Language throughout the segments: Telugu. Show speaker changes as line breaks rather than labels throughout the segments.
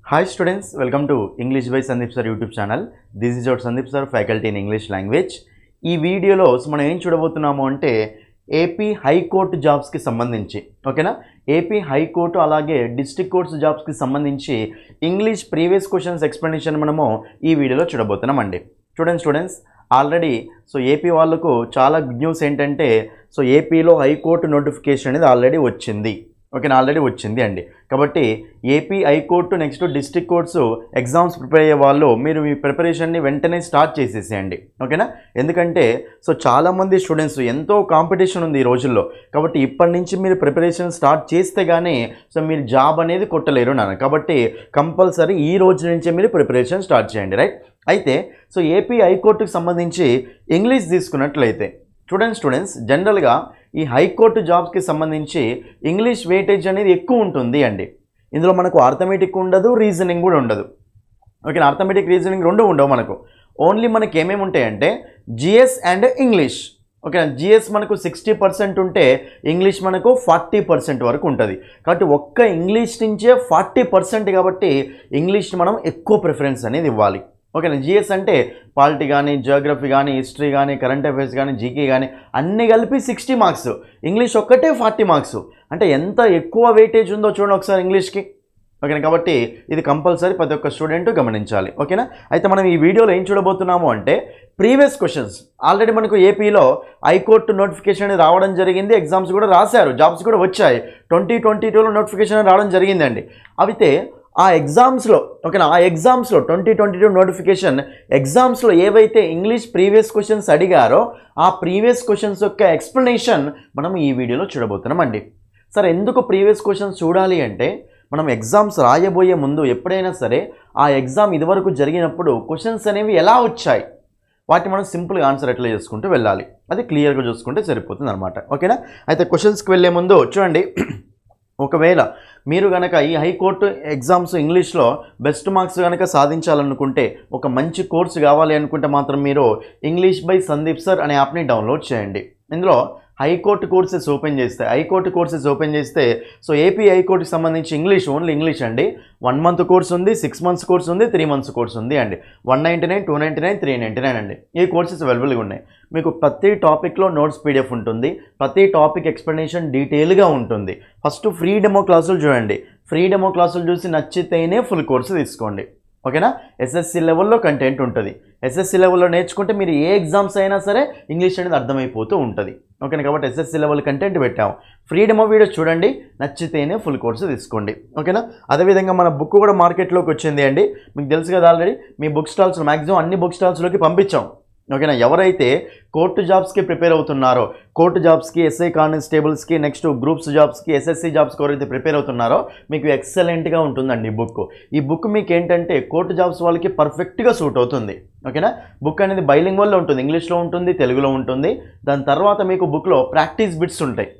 Hi students, welcome to English by Sandeep Sir YouTube channel. This is your Sandeep Sir, faculty in English language. ఈ వీడియోలో మనం ఏం చూడబోతున్నాము అంటే ఏపీ హైకోర్టు జాబ్స్కి సంబంధించి ఓకేనా ఏపీ హైకోర్టు అలాగే డిస్ట్రిక్ట్ కోర్ట్స్ జాబ్స్కి సంబంధించి ఇంగ్లీష్ ప్రీవియస్ క్వశ్చన్స్ ఎక్స్ప్లెనేషన్ మనము ఈ వీడియోలో చూడబోతున్నామండి. చూడండి స్టూడెంట్స్, ఆల్రెడీ ఏపీ వాళ్ళకు చాలా గుడ్ న్యూస్ ఏంటంటే ఏపీలో హైకోర్టు నోటిఫికేషన్ అనేది ఆల్రెడీ వచ్చింది. ఓకేనా, ఆల్రెడీ వచ్చింది అండి. కాబట్టి AP high court next district courts exams prepare అయ్యే వాళ్ళు మీరు మీ ప్రిపరేషన్ని వెంటనే స్టార్ట్ చేసేసేయండి. ఓకేనా, ఎందుకంటే చాలామంది స్టూడెంట్స్ ఎంతో కాంపిటీషన్ ఉంది ఈ రోజుల్లో. కాబట్టి ఇప్పటి నుంచి మీరు ప్రిపరేషన్ స్టార్ట్ చేస్తే కానీ మీరు జాబ్ అనేది కొట్టలేరు నాన్న. కాబట్టి కంపల్సరీ ఈ రోజు నుంచే మీరు ప్రిపరేషన్ స్టార్ట్ చేయండి, రైట్. అయితే ఏపీ హైకోర్టుకి సంబంధించి ఇంగ్లీష్ తీసుకున్నట్లయితే చూడండి స్టూడెంట్స్, జనరల్గా ఈ హైకోర్టు జాబ్స్కి సంబంధించి ఇంగ్లీష్ వెయిటేజ్ అనేది ఎక్కువ ఉంటుంది అండి. ఇందులో మనకు అర్థమెటిక్ ఉండదు, రీజనింగ్ కూడా ఉండదు. ఓకేనా, అర్థమెటిక్ రీజనింగ్ రెండు ఉండవు మనకు. ఓన్లీ మనకి ఏమేమి ఉంటాయంటే జిఎస్ అండ్ ఇంగ్లీష్. ఓకేనా, జిఎస్ మనకు 60% ఉంటే ఇంగ్లీష్ మనకు 40% వరకు ఉంటుంది. కాబట్టి ఒక్క ఇంగ్లీష్ నుంచే 40% కాబట్టి ఇంగ్లీష్ మనం ఎక్కువ ప్రిఫరెన్స్ అనేది ఇవ్వాలి. ఓకేనా, జిఎస్ అంటే పాలిటీ కానీ, జియోగ్రఫీ కానీ, హిస్టరీ కానీ, కరెంట్ అఫైర్స్ కానీ, జీకే కానీ అన్నీ కలిపి 60 మార్క్స్, ఇంగ్లీష్ ఒక్కటే 40 మార్క్స్. అంటే ఎంత ఎక్కువ వెయిటేజ్ ఉందో చూడండి ఒకసారి ఇంగ్లీష్కి. ఓకేనా, కాబట్టి ఇది కంపల్సరీ ప్రతి ఒక్క స్టూడెంట్ గమనించాలి. ఓకేనా, అయితే మనం ఈ వీడియోలో ఏం చూడబోతున్నాము అంటే ప్రీవియస్ క్వశ్చన్స్. ఆల్రెడీ మనకు ఏపీలో హైకోర్టు నోటిఫికేషన్ అనేది రావడం జరిగింది, ఎగ్జామ్స్ కూడా రాశారు, జాబ్స్ కూడా వచ్చాయి. 2022లో నోటిఫికేషన్ రావడం జరిగిందండి. అయితే ఆ ఎగ్జామ్స్లో 2022 నోటిఫికేషన్ ఎగ్జామ్స్లో ఏవైతే ఇంగ్లీష్ ప్రీవియస్ క్వశ్చన్స్ అడిగారో ఆ ప్రీవియస్ క్వశ్చన్స్ యొక్క ఎక్స్ప్లెనేషన్ మనం ఈ వీడియోలో చూడబోతున్నామండి. సరే, ఎందుకు ప్రీవియస్ క్వశ్చన్స్ చూడాలి అంటే మనం ఎగ్జామ్స్ రాయబోయే ముందు ఎప్పుడైనా సరే ఆ ఎగ్జామ్ ఇదివరకు జరిగినప్పుడు క్వశ్చన్స్ అనేవి ఎలా వచ్చాయి వాటిని మనం సింపుల్గా ఆన్సర్ ఎట్లా చేసుకుంటూ వెళ్ళాలి, అది క్లియర్గా చూసుకుంటే సరిపోతుంది అనమాట. ఓకేనా, అయితే క్వశ్చన్స్కి వెళ్ళే ముందు చూడండి, ఒకవేళ మీరు కనుక ఈ హైకోర్టు ఎగ్జామ్స్ ఇంగ్లీష్లో బెస్ట్ మార్క్స్ కనుక సాధించాలనుకుంటే, ఒక మంచి కోర్సు కావాలి అనుకుంటే మాత్రం మీరు ఇంగ్లీష్ బై సందీప్ సర్ అనే యాప్ని డౌన్లోడ్ చేయండి. ఇందులో హైకోర్టు కోర్సెస్ ఓపెన్ చేస్తే ఏపీ హైకోర్టుకి సంబంధించి ఇంగ్లీష్, ఓన్లీ ఇంగ్లీష్ అండి. 1 month కోర్స్ ఉంది, 6 months కోర్స్ ఉంది, 3 months కోర్స్ ఉంది అండి. 199, 299, 399 అండి. ఈ కోర్సెస్ అవైలబుల్గా ఉన్నాయి. మీకు ప్రతి టాపిక్లో నోట్స్ పీడిఎఫ్ ఉంటుంది, ప్రతి టాపిక్ ఎక్స్ప్లెనేషన్ డీటెయిల్గా ఉంటుంది. ఫస్ట్ ఫ్రీ డెమో క్లాసులు చూడండి, ఫ్రీ డెమో క్లాసులు చూసి నచ్చితేనే ఫుల్ కోర్సు తీసుకోండి. ఓకేనా, ఎస్ఎస్సి లెవెల్లో కంటెంట్ ఉంటుంది. ఎస్ఎస్సి లెవెల్లో నేర్చుకుంటే మీరు ఏ ఎగ్జామ్స్ అయినా సరే ఇంగ్లీష్ అనేది అర్థమైపోతూ ఉంటుంది. ఓకేనా, కాబట్టి ఎస్ఎస్సి లెవెల్ కంటెంట్ పెట్టాము. ఫ్రీ డెమో వీడియోస్ చూడండి, నచ్చితేనే ఫుల్ కోర్సు తీసుకోండి. ఓకేనా, అదేవిధంగా మన బుక్ కూడా మార్కెట్లోకి వచ్చింది అండి. మీకు తెలుసు కదా, ఆల్రెడీ మీ బుక్ స్టాల్స్ మ్యాక్సిమం అన్ని బుక్ స్టాల్స్లోకి పంపించాం. ఓకేనా, ఎవరైతే కోర్టు జాబ్స్కి ప్రిపేర్ అవుతున్నారో, కోర్టు జాబ్స్కి, ఎస్ఐ కానిస్టేబుల్స్కి, నెక్స్ట్ గ్రూప్స్ జాబ్స్కి, ఎస్ఎస్సి జాబ్స్కి ఎవరైతే ప్రిపేర్ అవుతున్నారో మీకు ఎక్సలెంట్గా ఉంటుందండి ఈ బుక్. ఈ బుక్ మీకు ఏంటంటే కోర్టు జాబ్స్ వాళ్ళకి పర్ఫెక్ట్గా సూట్ అవుతుంది. ఓకేనా, బుక్ అనేది బైలింగ్వల్లో ఉంటుంది, ఇంగ్లీష్లో ఉంటుంది, తెలుగులో ఉంటుంది. దాని తర్వాత మీకు బుక్లో ప్రాక్టీస్ బిట్స్ ఉంటాయి.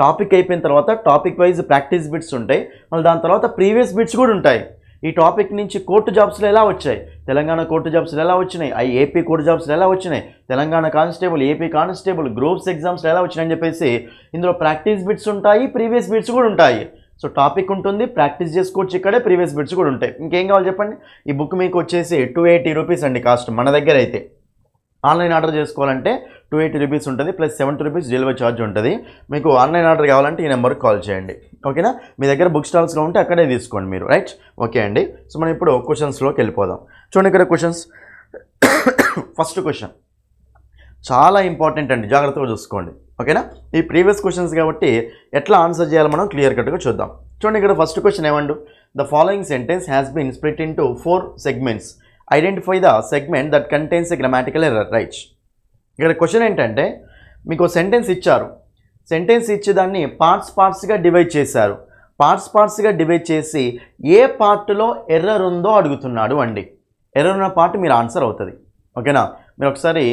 టాపిక్ అయిపోయిన తర్వాత టాపిక్ వైజ్ ప్రాక్టీస్ బిట్స్ ఉంటాయి. మళ్ళీ దాని తర్వాత ప్రీవియస్ బిట్స్ కూడా ఉంటాయి. ఈ టాపిక్ నుంచి కోర్టు జాబ్స్లో ఎలా వచ్చాయి, తెలంగాణ కోర్టు జాబ్స్లో ఎలా వచ్చినాయి, ఏపీ కోర్టు జాబ్స్లో ఎలా వచ్చినాయి, Telangana constable, AP constable, groups ఎగ్జామ్స్లో ఎలా వచ్చినాయని చెప్పేసి ఇందులో ప్రాక్టీస్ బిట్స్ ఉంటాయి, ప్రీవియస్ బిట్స్ కూడా ఉంటాయి. టాపిక్ ఉంటుంది, ప్రాక్టీస్ చేసుకోవచ్చు, ఇక్కడే ప్రీవియస్ బిట్స్ కూడా ఉంటాయి. ఇంకేం కావాలి చెప్పండి. ఈ బుక్ మీకు వచ్చేసి 280 రూపీస్ అండి కాస్ట్ మన దగ్గర. అయితే ఆన్లైన్ ఆర్డర్ చేసుకోవాలంటే 280 రూపీస్ ఉంటుంది, ప్లస్ 70 రూపీస్ డెలివరీ ఛార్జ్ ఉంటుంది. మీకు ఆన్లైన్ ఆర్డర్ కావాలంటే ఈ నెంబర్కి కాల్ చేయండి. ఓకేనా, మీ దగ్గర బుక్ స్టాల్స్లో ఉంటే అక్కడే తీసుకోండి మీరు, రైట్. ఓకే అండి, మనం ఇప్పుడు క్వశ్చన్స్లోకి వెళ్ళిపోదాం. చూడండి, ఇక్కడ క్వశ్చన్స్. ఫస్ట్ క్వశ్చన్ చాలా ఇంపార్టెంట్ అండి, జాగ్రత్తగా చూసుకోండి. ఓకేనా, ఈ ప్రీవియస్ క్వశ్చన్స్ కాబట్టి ఎట్లా ఆన్సర్ చేయాలో మనం క్లియర్ కట్గా చూద్దాం. చూడండి, ఇక్కడ ఫస్ట్ క్వశ్చన్ ఏమండు, the following sentence has been split into 4 segments. Identify the segment that contains a grammatical error, right. ఇక్కడ క్వశ్చన్ ఏంటంటే మీకు సెంటెన్స్ ఇచ్చారు, సెంటెన్స్ ఇచ్చి దాన్ని పార్ట్స్గా డివైడ్ చేశారు. పార్ట్స్గా డివైడ్ చేసి ఏ పార్ట్లో ఎర్రర్ ఉందో అడుగుతున్నాడు అండి. ఎర్రర్ ఉన్న పార్ట్ మీరు ఆన్సర్ అవుతుంది. ఓకేనా, మీరు ఒకసారి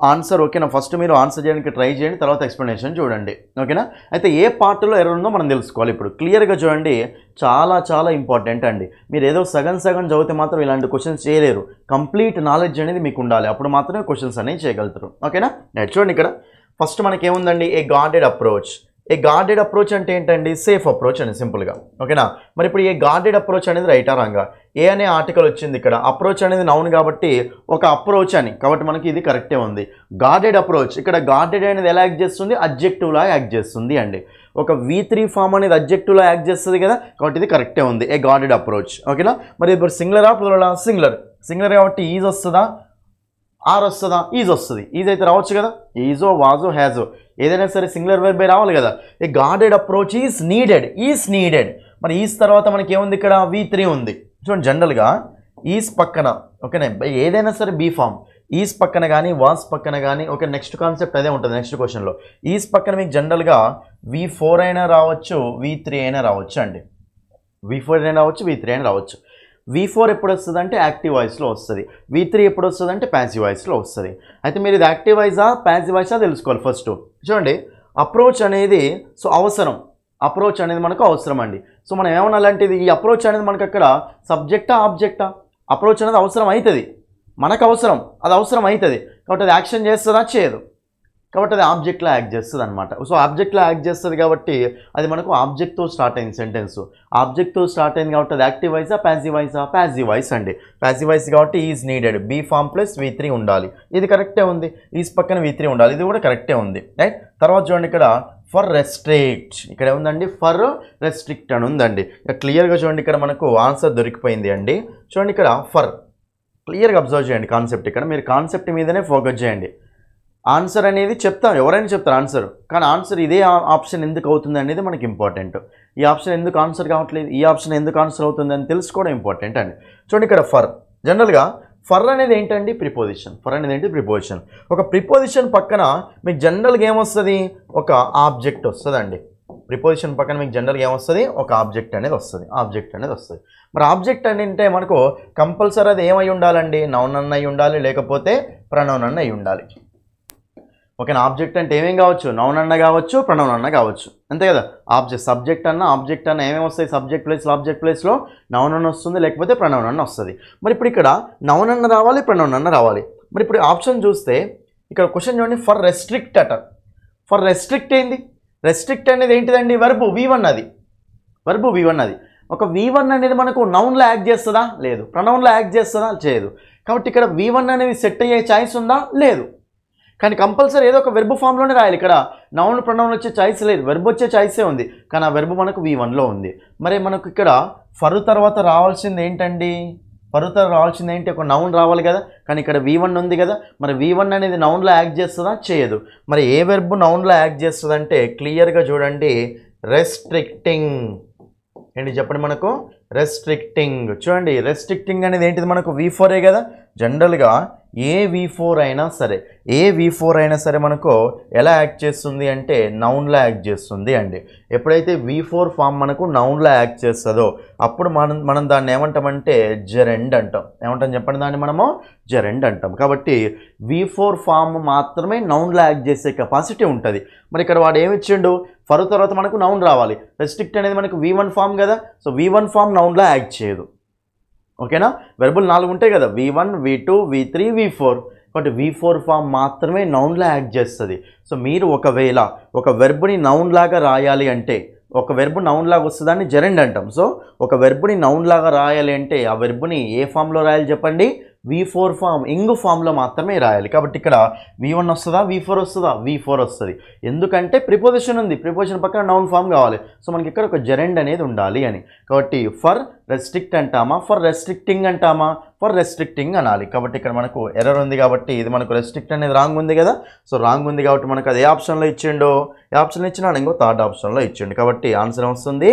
ఆన్సర్ ఓకేనా, ఫస్ట్ మీరు ఆన్సర్ చేయడానికి ట్రై చేయండి, తర్వాత ఎక్స్ప్లెనేషన్ చూడండి. ఓకేనా, అయితే ఏ పార్ట్లో ఎర్రర్ ఉందో మనం తెలుసుకోవాలి. ఇప్పుడు క్లియర్గా చూడండి, చాలా ఇంపార్టెంట్ అండి. మీరు ఏదో సగం చదివితే మాత్రం ఇలాంటి క్వశ్చన్స్ చేయలేరు. కంప్లీట్ నాలెడ్జ్ అనేది మీకు ఉండాలి, అప్పుడు మాత్రమే క్వశ్చన్స్ అనేవి చేయగలుగుతారు. ఓకేనా, చూడండి, ఇక్కడ ఫస్ట్ మనకి ఏముందండి, ఏ గార్డెడ్ అప్రోచ్. ఏ గార్డెడ్ అప్రోచ్ అంటే ఏంటండి? సేఫ్ అప్రోచ్ అని సింపుల్గా. ఓకేనా? మరి ఇప్పుడు ఏ గార్డెడ్ అప్రోచ్ అనేది రైటా రాంగా? ఏ అనే ఆర్టికల్ వచ్చింది ఇక్కడ. అప్రోచ్ అనేది నౌన్ కాబట్టి ఒక అప్రోచ్ అని, కాబట్టి మనకి ఇది కరెక్టే ఉంది. గార్డెడ్ అప్రోచ్, ఇక్కడ గార్డెడ్ అనేది ఎలా యాక్ట్ చేస్తుంది? అడ్జెక్టివ్లా యాక్ట్ చేస్తుంది అండి. ఒక V3 ఫామ్ అనేది అడ్జెక్టివ్లో యాక్ట్ చేస్తుంది కదా, కాబట్టి ఇది కరెక్టే ఉంది, ఏ గార్డెడ్ అప్రోచ్. ఓకేనా? మరి ఇప్పుడు సింగులరా ప్లూరలా? సింగులర్. సింగులర్ కాబట్టి ఈజ్ వస్తుందా, ఆర్ వస్తుందా? ఈజ్ వస్తుంది. ఈజ్ అయితే రావచ్చు కదా, ఈజో వాజో హ్యాజో ఏదైనా సరే సింగులర్ వెర్బ్ రావాలి కదా. A guarded approach is needed. Is needed. మరి ఈజ్ తర్వాత మనకి ఏముంది ఇక్కడ? V3 ఉంది. చూడండి జనరల్గా ఈజ్ పక్కన, ఓకేనా, ఏదైనా సరే బీ ఫామ్ ఈజ్ పక్కన కానీ వాజ్ పక్కన కానీ, ఓకే, నెక్స్ట్ కాన్సెప్ట్ అదే ఉంటుంది నెక్స్ట్ క్వశ్చన్లో. ఈజ్ పక్కన మీకు జనరల్గా V4 అయినా రావచ్చు, V3 అయినా రావచ్చు అండి. V4 అయినా రావచ్చు, V3 అయినా రావచ్చు. V4 ఎప్పుడు వస్తుంది అంటే యాక్టివ్ వాయిస్లో వస్తుంది. V3 ఎప్పుడు వస్తుంది అంటే ప్యాసివ్ వాయిస్లో వస్తుంది. అయితే మీరు ఇది యాక్టివ్ వాయిసా ప్యాసివ్ వాయిసా తెలుసుకోవాలి ఫస్ట్. చూడండి అప్రోచ్ అనేది సో అవసరం, అప్రోచ్ అనేది మనకు అవసరం అండి. సో మనం ఏమనాలంటే ఈ అప్రోచ్ అనేది మనకు అక్కడ సబ్జెక్టా ఆబ్జెక్టా? అప్రోచ్ అనేది అవసరం అవుతుంది, మనకు అవసరం, అది అవసరం అవుతుంది కాబట్టి అది యాక్షన్ చేస్తుందా? చేయదు, కాబట్టి అది ఆబ్జెక్ట్లో యాక్ట్ చేస్తుంది అనమాట. సో ఆబ్జెక్ట్లో యాక్ట్ చేస్తుంది కాబట్టి అది మనకు ఆబ్జెక్ట్తో స్టార్ట్ అయింది సెంటెన్స్. ఆబ్జెక్ట్తో స్టార్ట్ అయింది కాబట్టి అది యాక్టివ్ వాయిసా ప్యాసివ్ వాయిసా? ప్యాసివ్ వాయిస్ అండి. ప్యాసివ్ వాయిస్ కాబట్టి is needed, be form plus V3 ఉండాలి. ఇది కరెక్టే ఉంది. ఈజ్ పక్కన V3 ఉండాలి, ఇది కూడా కరెక్టే ఉంది. రైట్. తర్వాత చూడండి ఇక్కడ ఫర్ రెస్ట్రిక్ట్, ఇక్కడ ఏముందండి? ఫర్ రెస్ట్రిక్ట్ అని ఉందండి. క్లియర్గా చూడండి ఇక్కడ మనకు ఆన్సర్ దొరికిపోయింది అండి. చూడండి ఇక్కడ ఫర్, క్లియర్గా అబ్జర్వ్ చేయండి కాన్సెప్ట్. ఇక్కడ మీరు కాన్సెప్ట్ మీదనే ఫోకస్ చేయండి. ఆన్సర్ అనేది చెప్తాం, ఎవరైనా చెప్తారు ఆన్సర్, కానీ ఆన్సర్ ఇదే ఆప్షన్ ఎందుకు అవుతుంది అనేది మనకి ఇంపార్టెంట్. ఈ ఆప్షన్ ఎందుకు ఆన్సర్ కావట్లేదు, ఈ ఆప్షన్ ఎందుకు ఆన్సర్ అవుతుంది అని తెలుసుకోవడం ఇంపార్టెంట్ అండి. చూడండి ఇక్కడ ఫర్, జనరల్గా ఫర్ అనేది ఏంటండి? ప్రిపోజిషన్. ఫర్ అనేది ఏంటి? ప్రిపోజిషన్. ఒక ప్రిపోజిషన్ పక్కన మీకు జనరల్గా ఏమొస్తుంది? ఒక ఆబ్జెక్ట్ వస్తుందండి. ప్రిపోజిషన్ పక్కన మీకు జనరల్గా ఏమొస్తుంది? ఒక ఆబ్జెక్ట్ అనేది వస్తుంది. ఆబ్జెక్ట్ అనేది వస్తుంది. మరి ఆబ్జెక్ట్ అంటే మనకు కంపల్సరీ అది ఏమై ఉండాలండి? నౌన్ అన్న అయి ఉండాలి, లేకపోతే ప్రనౌన్ అన్న అయి ఉండాలి. ఓకేనా? ఆబ్జెక్ట్ అంటే ఏమేం కావచ్చు? నౌన్ అన్న కావచ్చు, ప్రనౌన్ అన్న కావచ్చు, అంతే కదా. సబ్జెక్ట్ అన్న ఏమేమి వస్తాయి? సబ్జెక్ట్ ప్లేస్లో ఆబ్జెక్ట్ ప్లేస్లో నౌన్ అన్న వస్తుంది, లేకపోతే ప్రనౌన్ అన్న వస్తుంది. మరి ఇప్పుడు ఇక్కడ నౌన్ అన్న రావాలి, ప్రనౌన్ అన్న రావాలి. మరి ఇప్పుడు ఆప్షన్ చూస్తే ఇక్కడ క్వశ్చన్ చూడండి, ఫర్ రెస్ట్రిక్ట్ అట. ఫర్ రెస్ట్రిక్ట్ ఏంది? రెస్ట్రిక్ట్ అనేది ఏంటిదండి? వర్బ్ V1 అది. వర్బ్ V1 అది. ఒక V1 అనేది మనకు నౌన్లో యాక్ట్ చేస్తుందా? లేదు. ప్రనౌన్లో యాక్ట్ చేస్తుందా? చేయదు. కాబట్టి ఇక్కడ V1 అనేది సెట్ అయ్యే ఛాయిస్ ఉందా? లేదు. కానీ కంపల్సరీ ఏదో ఒక వెర్బ్ ఫామ్లోనే రాయాలి. ఇక్కడ నౌన్ ప్రనౌన్ వచ్చే ఛాయిస్ లేదు, వెర్బ్ వచ్చే ఛాయిసే ఉంది, కానీ ఆ వెర్బ్ మనకు V1లో ఉంది. మరి మనకు ఇక్కడ ఫర్ తర్వాత రావాల్సింది ఏంటండి? ఫర్ తర్వాత రావాల్సింది ఏంటి? ఒక నౌన్ రావాలి కదా, కానీ ఇక్కడ V1 ఉంది కదా. మరి V1 అనేది నౌన్లో యాక్ట్ చేస్తుందా? చేయదు. మరి ఏ వెర్బ్ నౌన్లో యాక్ట్ చేస్తుంది అంటే క్లియర్గా చూడండి, రెస్ట్రిక్టింగ్. ఏంటి చెప్పండి? మనకు రెస్ట్రిక్టింగ్. చూడండి రెస్ట్రిక్టింగ్ అనేది ఏంటిది? మనకు V4 కదా. జనరల్గా ఏ V4 అయినా సరే మనకు ఎలా యాక్ట్ చేస్తుంది అంటే నౌన్లో యాక్ట్ చేస్తుంది అండి. ఎప్పుడైతే V4 ఫామ్ మనకు నౌన్లో యాక్ట్ చేస్తుందో అప్పుడు మనం దాన్ని ఏమంటామంటే జెరెండ్ అంటాం. ఏమంటాం చెప్పండి? దాన్ని మనము జెరెండ్ అంటాం. కాబట్టి V4 ఫామ్ మాత్రమే నౌన్లో యాక్ట్ చేసే కెపాసిటీ ఉంటుంది. మరి ఇక్కడ వాడు ఏమి ఇచ్చిండు? ఫర్ తర్వాత మనకు నౌన్ రావాలి. రెస్ట్రిక్ట్ అనేది మనకు V1 ఫామ్ కదా. సో V1 ఫామ్ నౌన్లో యాక్ట్ చేయదు. ఓకేనా? వెర్బులు 4 ఉంటాయి కదా, V1, V2, V3, V4. కాబట్టి V4 ఫామ్ మాత్రమే నౌన్లా యాక్ట్ చేస్తుంది. సో మీరు ఒకవేళ ఒక వెర్బ్ని నౌన్ లాగా రాయాలి అంటే, ఒక వెర్బ్ నౌన్ లాగా వస్తుందాన్ని జెరెండ్ అంటాం. సో ఒక వెర్బ్ని నౌన్ లాగా రాయాలి అంటే ఆ వెర్బ్ని ఏ ఫామ్లో రాయాలి చెప్పండి? V4 ఫామ్, ఇంగ్ ఫామ్లో మాత్రమే రాయాలి. కాబట్టి ఇక్కడ V1 వస్తుందా? V4 వస్తుందా? V4 వస్తుంది. ఎందుకంటే ప్రిపోజిషన్ ఉంది, ప్రిపోజిషన్ పక్కన నౌన్ ఫామ్ కావాలి. సో మనకి ఇక్కడ ఒక జెరెండ్ అనేది ఉండాలి అని. కాబట్టి ఫర్ రెస్ట్రిక్ట్ అంటామా, ఫర్ రెస్ట్రిక్టింగ్ అంటామా? ఫర్ రెస్ట్రిక్టింగ్ అనాలి. కాబట్టి ఇక్కడ మనకు ఎర్రర్ ఉంది కాబట్టి ఇది మనకు రెస్ట్రిక్ట్ అనేది రాంగ్ ఉంది కదా. సో రాంగ్ ఉంది కాబట్టి మనకు అది ఏ ఆప్షన్లో ఇచ్చిండో, ఏ ఆప్షన్లో ఇచ్చినాడు? ఇంకో థర్డ్ ఆప్షన్లో ఇచ్చిండు. కాబట్టి ఆన్సర్ వస్తుంది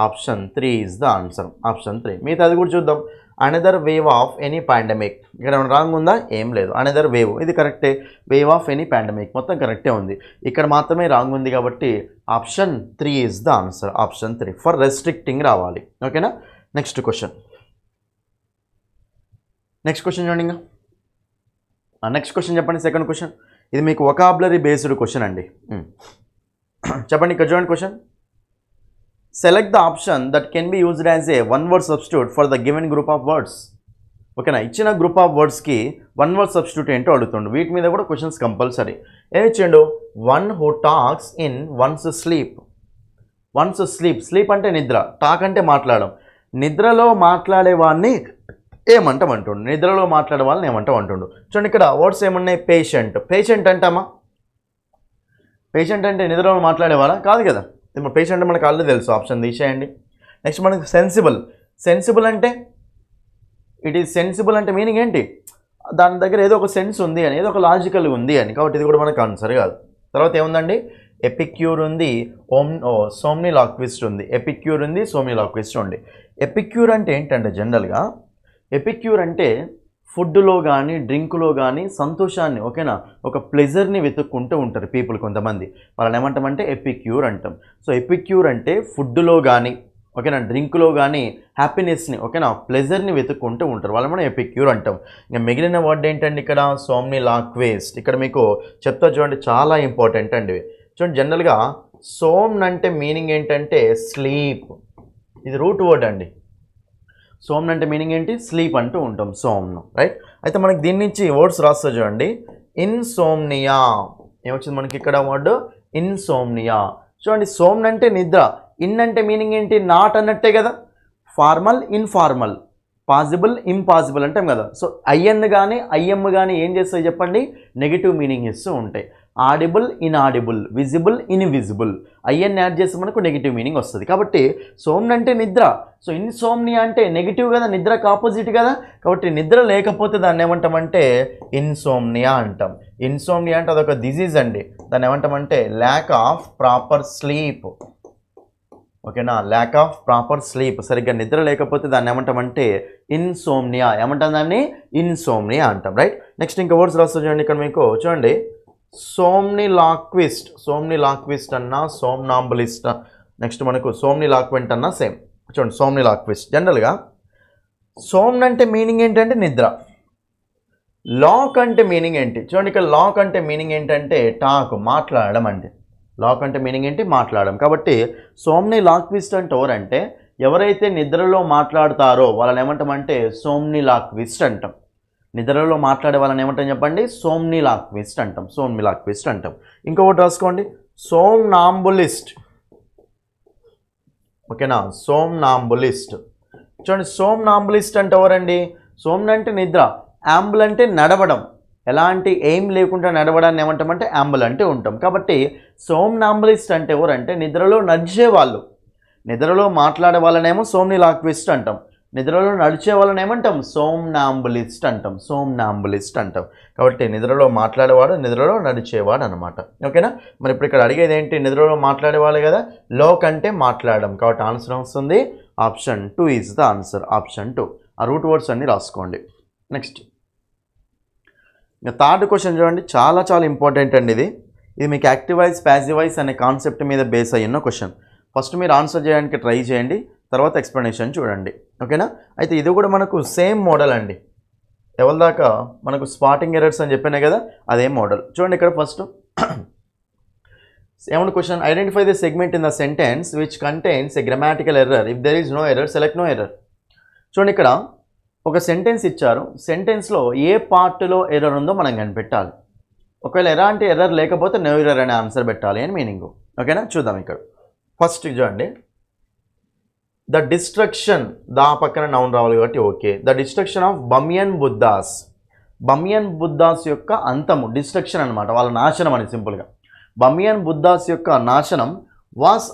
option 3 is the answer. Option 3. మిగతా అది కూడా చూద్దాం. Another wave of any pandemic. ఇక్కడ రాంగ్ ఉందా? ఏం లేదు. అనదర్ వేవ్ ఇది కరెక్టే. వేవ్ ఆఫ్ ఎనీ పాండమిక్ మొత్తం కరెక్టే ఉంది. ఇక్కడ మాత్రమే రాంగ్ ఉంది కాబట్టి option 3 is the answer. Option 3 for restricting రావాలి. ఓకేనా? నెక్స్ట్ క్వశ్చన్ చూడండి. ఇంకా నెక్స్ట్ క్వశ్చన్ చెప్పండి. సెకండ్ క్వశ్చన్ ఇది మీకు వొకాబులరీ బేస్డ్ క్వశ్చన్ అండి. చెప్పండి. ఇక్కడ చూడండి క్వశ్చన్. Select the option that can be used as a one word substitute for the given group of words. ఓకేనా? ఇచ్చిన గ్రూప్ ఆఫ్ వర్డ్స్కి వన్ వర్డ్ సబ్స్టిట్యూట్ ఏంటో అడుగుతుండు. వీటి మీద కూడా క్వశ్చన్స్ కంపల్సరీ. ఏమి ఇచ్చిండు? One who talks in once sleep. Once sleep అంటే నిద్ర, టాక్ అంటే మాట్లాడడం. నిద్రలో మాట్లాడేవాడిని ఏమంటాం అంటుండు, నిద్రలో మాట్లాడే వాళ్ళని ఏమంటాం అంటుండు. చూడండి ఇక్కడ వర్డ్స్ ఏమున్నాయి, పేషెంట్ అంటామా? పేషెంట్ అంటే నిద్రలో మాట్లాడేవాళ్ళ కాదు కదా. పేషెంట్ మనకు ఆల్రెడీ తెలుసు, ఆప్షన్ తీసేయండి. నెక్స్ట్ మనకు సెన్సిబుల్ అంటే ఇట్ ఈజ్ సెన్సిబుల్ అంటే మీనింగ్ ఏంటి, దాని దగ్గర ఏదో ఒక సెన్స్ ఉంది అని, ఏదో ఒక లాజికల్ ఉంది అని, కాబట్టి ఇది కూడా మనకు ఆన్సర్ కాదు. తర్వాత ఏముందండి, ఎపిక్యూర్ ఉంది, సోమ్నిలాక్విస్ట్ ఉంది. ఎపిక్యూర్ ఉంది, సోమ్నిలాక్విస్ట్ ఉంది. ఎపిక్యూర్ అంటే ఏంటంటే జనరల్గా ఎపిక్యూర్ అంటే ఫుడ్లో కానీ డ్రింక్లో కానీ సంతోషాన్ని, ఓకేనా, ఒక ప్లెజర్ని వెతుక్కుంటూ ఉంటారు పీపుల్ కొంతమంది, వాళ్ళని ఏమంటామంటే ఎపిక్యూర్ అంటాం. సో ఎపిక్యూర్ అంటే ఫుడ్లో కానీ, ఓకేనా, డ్రింక్లో కానీ హ్యాపీనెస్ని, ఓకేనా, ప్లెజర్ని వెతుక్కుంటూ ఉంటారు, వాళ్ళని మనం ఎపిక్యూర్ అంటాం. ఇంకా మిగిలిన వర్డ్ ఏంటండి ఇక్కడ, సోమ్నిలాక్విస్ట్. ఇక్కడ మీకు చెప్తా చూడండి, చాలా ఇంపార్టెంట్ అండి. చూడండి జనరల్గా సోమ్న్ అంటే మీనింగ్ ఏంటంటే స్లీప్, ఇది రూట్ వర్డ్ అండి. సోమ్న్ అంటే మీనింగ్ ఏంటి, స్లీప్ అంటూ ఉంటాం, సోమ్ను, రైట్. అయితే మనకి దీని నుంచి వర్డ్స్ రాస్తా చూడండి. ఇన్సోమ్నియా ఏమొచ్చింది మనకి ఇక్కడ వర్డ్, ఇన్సోమ్నియా. చూడండి సోమ్న్ అంటే నిద్ర, ఇన్ అంటే మీనింగ్ ఏంటి, నాట్ అన్నట్టే కదా. ఫార్మల్, ఇన్ఫార్మల్, పాసిబుల్, ఇంపాసిబుల్ అంటాం కదా. సో ఐఎన్ కానీ ఐఎమ్ కానీ ఏం చేస్తాయి చెప్పండి, నెగిటివ్ మీనింగ్ ఇస్తూ ఉంటాయి. Audible, inaudible, visible, invisible, I N add మనకు నెగిటివ్ మీనింగ్ వస్తుంది. కాబట్టి సోమ్న్ అంటే నిద్ర, సో ఇన్సోమ్నియా అంటే నెగిటివ్ కదా, నిద్రకు ఆపోజిట్ కదా. కాబట్టి నిద్ర లేకపోతే దాన్ని ఏమంటామంటే ఇన్సోమ్నియా అంటాం. ఇన్సోమ్నియా అంటే అదొక డిజీజ్ అండి, దాన్ని ఏమంటామంటే ల్యాక్ ఆఫ్ ప్రాపర్ స్లీప్, ఓకేనా, ల్యాక్ ఆఫ్ ప్రాపర్ స్లీప్, సరిగ్గా నిద్ర లేకపోతే దాన్ని ఏమంటామంటే ఇన్సోమ్నియా, ఏమంటాం దాన్ని ఇన్సోమ్నియా అంటాం, రైట్. నెక్స్ట్ ఇంకా వర్డ్స్ రాస్తా చూడండి ఇక్కడ మీకు, చూడండి సోమ్నిలాక్విస్ట్ అన్నా, సోమ్నాంబులిస్ట్, నెక్స్ట్ మనకు సోమ్నిలాక్వెంట్ అన్నా సేమ్. చూడండి సోమ్నిలాక్విస్ట్ జనరల్గా సోమ్న్ అంటే మీనింగ్ ఏంటంటే నిద్ర, లాక్ అంటే మీనింగ్ ఏంటి, చూడండి ఇక్కడ లాక్ అంటే మీనింగ్ ఏంటంటే టాక్, మాట్లాడడం అంటే. లాక్ అంటే మీనింగ్ ఏంటి, మాట్లాడడం. కాబట్టి సోమ్నిలాక్విస్ట్ అంటే ఎవరంటే ఎవరైతే నిద్రలో మాట్లాడతారో వాళ్ళని ఏమంటామంటే సోమ్నిలాక్విస్ట్ అంటాం. నిద్రలో మాట్లాడే వాళ్ళని ఏమంటాం చెప్పండి, సోమ్నిలాక్విస్ట్ అంటాం. ఇంకొకటి రాసుకోండి, సోమ్నాంబులిస్ట్, ఓకేనా, సోమ్నాంబులిస్ట్. చూడండి సోమ్నాంబులిస్ట్ అంటే ఎవరండి, సోమ్న్ అంటే నిద్ర, యాంబుల్ అంటే నడవడం, ఎలాంటి ఎయిమ్ లేకుండా నడవడాన్ని ఏమంటామంటే యాంబుల్ అంటే ఉంటాం. కాబట్టి సోమ్నాంబులిస్ట్ అంటే ఎవరంటే నిద్రలో నడిచే వాళ్ళు, నిద్రలో మాట్లాడే వాళ్ళనేమో సోమ్నిలాక్విస్ట్ అంటాం, నిద్రలో నడిచే వాళ్ళని ఏమంటాం సోమ్నాంబులిస్ట్ అంటాం. కాబట్టి నిద్రలో మాట్లాడేవాడు, నిద్రలో నడిచేవాడు అనమాట, ఓకేనా. మరి ఇప్పుడు ఇక్కడ అడిగేది ఏంటి, నిద్రలో మాట్లాడేవాళ్ళు కదా, లోక్ అంటే మాట్లాడడం, కాబట్టి ఆన్సర్ వస్తుంది option 2 is the answer, option 2. ఆ రూట్ వర్డ్స్ అన్ని రాసుకోండి. నెక్స్ట్ ఇంకా థర్డ్ క్వశ్చన్ చూడండి, చాలా ఇంపార్టెంట్ అండి ఇది మీకు యాక్టివ్ వాయిస్, ప్యాసివ్ వాయిస్ అనే కాన్సెప్ట్ మీద బేస్ అయ్యిన క్వశ్చన్. ఫస్ట్ మీరు ఆన్సర్ చేయడానికి ట్రై చేయండి, తర్వాత ఎక్స్ప్లెనేషన్ చూడండి, ఓకేనా. అయితే ఇది కూడా మనకు సేమ్ మోడల్ అండి, ఎవరి దాకా మనకు స్పాటింగ్ ఎర్రర్స్ అని చెప్పినా కదా, అదే మోడల్. చూడండి ఇక్కడ ఫస్ట్ ఏమన్నా question, identify the segment in the sentence which contains a grammatical error, if there is no error select no error. చూడండి ఇక్కడ ఒక సెంటెన్స్ ఇచ్చారు, సెంటెన్స్లో ఏ పార్ట్లో ఎర్రర్ ఉందో మనం కనిపెట్టాలి. ఒకవేళ ఎలాంటి ఎర్రర్ లేకపోతే నో ఎర్రర్ అనే ఆన్సర్ పెట్టాలి అని మీనింగ్, ఓకేనా. చూద్దాం ఇక్కడ ఫస్ట్ చూడండి, ద డిస్ట్రక్షన్, దా పక్కన నౌన్ రావాలి కాబట్టి okay. The destruction of Bamiyan Buddha's యొక్క అంతము, డిస్ట్రక్షన్ అనమాట, వాళ్ళ నాశనం అని సింపుల్గా. బమియన్ బుద్ధాస్ యొక్క నాశనం వాస్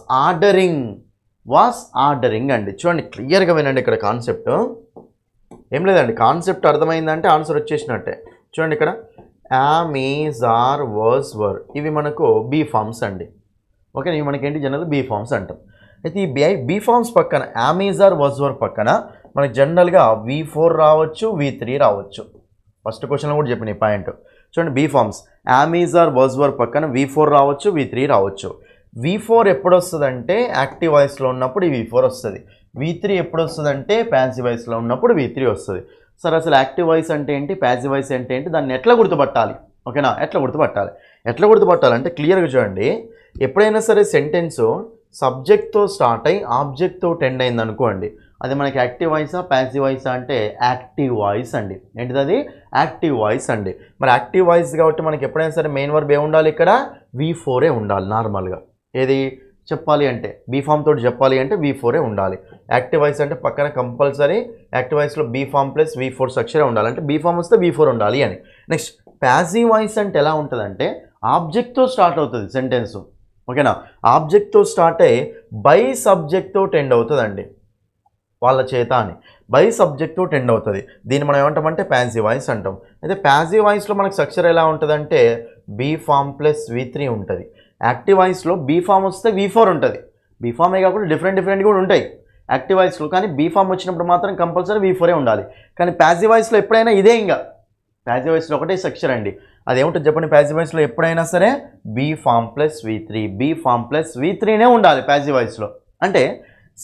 ఆర్డరింగ్ అండి. చూడండి క్లియర్గా వినండి, ఇక్కడ కాన్సెప్ట్ ఏం లేదండి, కాన్సెప్ట్ అర్థమైందంటే ఆన్సర్ వచ్చేసినట్టే. చూడండి ఇక్కడ యామ్, ఈజ్, ఆర్, వర్స్, వర్, ఇవి మనకు బీ ఫార్మ్స్ అండి, ఓకే. ఇవి మనకేంటి జనరల్ బీ ఫార్మ్స్ అంటాం. అయితే ఈ బీ ఫార్మ్స్ పక్కన yam, is, are, was, were పక్కన మనకి జనరల్గా V4 రావచ్చు, V3 రావచ్చు. ఫస్ట్ క్వశ్చన్లో కూడా చెప్పిన ఈ పాయింట్. చూడండి be forms am, is, are, was, were పక్కన V4 రావచ్చు, V3 రావచ్చు. V4 ఎప్పుడు వస్తుందంటే యాక్టివ్ వాయిస్లో ఉన్నప్పుడు ఈ V4 వస్తుంది. V3 ఎప్పుడు వస్తుందంటే ప్యాసివ్ వాయిస్లో ఉన్నప్పుడు V3 వస్తుంది. సరే అసలు యాక్టివ్ వాయిస్ అంటే ఏంటి, ప్యాసివ్ వాయిస్ అంటే ఏంటి, దాన్ని ఎట్లా గుర్తుపట్టాలి, ఓకేనా. ఎట్లా గుర్తుపట్టాలంటే క్లియర్గా చూడండి, ఎప్పుడైనా సరే సెంటెన్స్ సబ్జెక్ట్తో స్టార్ట్ అయ్యి ఆబ్జెక్ట్తో టెండ్ అయింది అనుకోండి, అది మనకి యాక్టివ్ వాయిసా ప్యాసివ్ వాయిసా అంటే యాక్టివ్ వాయిస్ అండి. ఏంటిది అది, యాక్టివ్ వాయిస్ అండి. మరి యాక్టివ్ వాయిస్ కాబట్టి మనకి ఎప్పుడైనా సరే మెయిన్ వర్బ్ ఏముండాలి, ఇక్కడ V4 ఉండాలి నార్మల్గా. ఏది చెప్పాలి అంటే బీ ఫామ్ తోటి చెప్పాలి అంటే V4 ఉండాలి. యాక్టివ్ వాయిస్ అంటే పక్కన కంపల్సరీ యాక్టివ్ వాయిస్లో బీ ఫామ్ ప్లస్ V4 స్ట్రక్చరే ఉండాలి. అంటే బీ ఫామ్ వస్తే V4 ఉండాలి అని. నెక్స్ట్ ప్యాసివ్ వాయిస్ అంటే ఎలా ఉంటుందంటే ఆబ్జెక్ట్తో స్టార్ట్ అవుతుంది సెంటెన్స్. ఓకేనా, ఆబ్జెక్ట్తో స్టార్ట్ అయ్యి బై సబ్జెక్ట్తో టెండ్ అవుతుందండి. వాళ్ళ చేత అని బై సబ్జెక్ట్తో టెండ్ అవుతుంది. దీన్ని మనం ఏమంటామంటే ప్యాసివ్ వాయిస్ అంటాం. అయితే ప్యాసివ్ వాయిస్లో మనకు స్ట్రక్చర్ ఎలా ఉంటుందంటే బీ ఫామ్ ప్లస్ V3 ఉంటుంది. యాక్టివ్ వాయిస్లో బీ ఫామ్ వస్తే V4 ఉంటుంది. బీ ఫామే కాకుండా డిఫరెంట్ కూడా ఉంటాయి యాక్టివ్ వాయిస్లో, కానీ బీ ఫామ్ వచ్చినప్పుడు మాత్రం కంపల్సరీ V4 ఉండాలి. కానీ ప్యాసివ్ వాయిస్లో ఎప్పుడైనా ఇదే, ఇంకా ప్యాసివ్ వాయిస్లో ఒకటే స్ట్రక్చర్ అండి. అదేముంటుంది చెప్పండి, ప్యాసివ్ వాయిస్లో ఎప్పుడైనా సరే be form plus V3, be form plus V3నే ఉండాలి ప్యాసివ్ వాయిస్లో. అంటే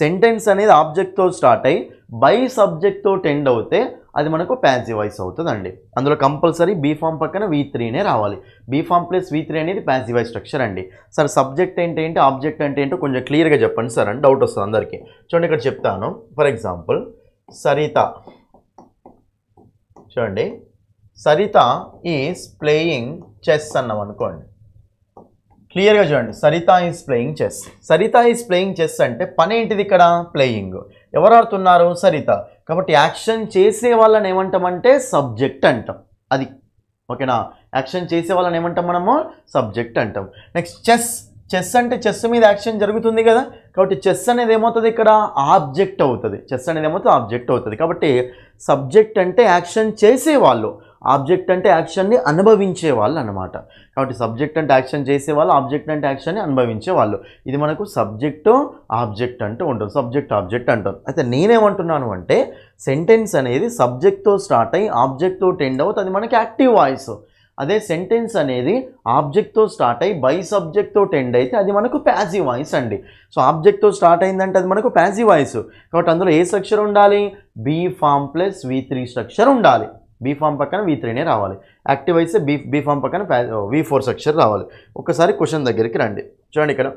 సెంటెన్స్ అనేది ఆబ్జెక్ట్తో స్టార్ట్ అయ్యి బై సబ్జెక్ట్తో టెండ్ అవుతే అది మనకు ప్యాసివ్ వాయిస్ అవుతుందండి. అందులో కంపల్సరీ బీ ఫామ్ పక్కన V3నే రావాలి. బీ ఫామ్ ప్లస్ V3 అనేది ప్యాసివ్ వాయిస్ స్ట్రక్చర్ అండి. సార్ సబ్జెక్ట్ అంటే ఏంటి, ఆబ్జెక్ట్ అంటే ఏంటో కొంచెం క్లియర్గా చెప్పండి సార్ అని డౌట్ వస్తుంది అందరికీ. చూడండి ఇక్కడ చెప్తాను. ఫర్ ఎగ్జాంపుల్ సరిత, చూడండి సరిత ఈజ్ ప్లేయింగ్ చెస్ అన్నాం అనుకోండి. క్లియర్గా చూడండి, Saritha is playing chess. Saritha is playing chess అంటే పని ఏంటిది ఇక్కడ, ప్లేయింగ్. ఎవరు ఆడుతున్నారు, సరిత. కాబట్టి యాక్షన్ చేసే వాళ్ళని ఏమంటామంటే సబ్జెక్ట్ అంటాం. అది ఓకేనా, యాక్షన్ చేసే వాళ్ళని ఏమంటాం మనము, సబ్జెక్ట్ అంటాం. నెక్స్ట్ చెస్, చెస్ అంటే చెస్ మీద యాక్షన్ జరుగుతుంది కదా, కాబట్టి చెస్ అనేది ఏమవుతుంది ఇక్కడ, ఆబ్జెక్ట్ అవుతుంది. చెస్ అనేది ఏమవుతుంది, ఆబ్జెక్ట్ అవుతుంది. కాబట్టి సబ్జెక్ట్ అంటే యాక్షన్ చేసేవాళ్ళు, ఆబ్జెక్ట్ అంటే యాక్షన్ని అనుభవించే వాళ్ళు అన్నమాట. కాబట్టి సబ్జెక్ట్ అంటే యాక్షన్ చేసేవాళ్ళు, ఆబ్జెక్ట్ అంటే యాక్షన్ని అనుభవించే వాళ్ళు. ఇది మనకు సబ్జెక్టు ఆబ్జెక్ట్ అంటూ ఉంటుంది, సబ్జెక్ట్ ఆబ్జెక్ట్ అంటాం. అయితే నేనేమంటున్నాను అంటే సెంటెన్స్ అనేది సబ్జెక్ట్తో స్టార్ట్ అయ్యి ఆబ్జెక్ట్తో టెండ్ అవుతుంది, అది మనకి యాక్టివ్ వాయిస్. అదే సెంటెన్స్ అనేది ఆబ్జెక్ట్తో స్టార్ట్ అయ్యి బై సబ్జెక్ట్తో టెండ్ అయితే అది మనకు ప్యాసివ్ వాయిస్ అండి. సో ఆబ్జెక్ట్తో స్టార్ట్ అయిందంటే అది మనకు ప్యాసివ్ వాయిస్. కాబట్టి అందులో ఏ స్ట్రక్చర్ ఉండాలి, be form plus V3 structure ఉండాలి. బీ ఫామ్ పక్కన V3నే రావాలి. యాక్టివ్ అయితే బీ ఫామ్ పక్కన V4 స్ట్రక్చర్ రావాలి. ఒకసారి క్వశ్చన్ దగ్గరికి రండి. చూడండి ఇక్కడ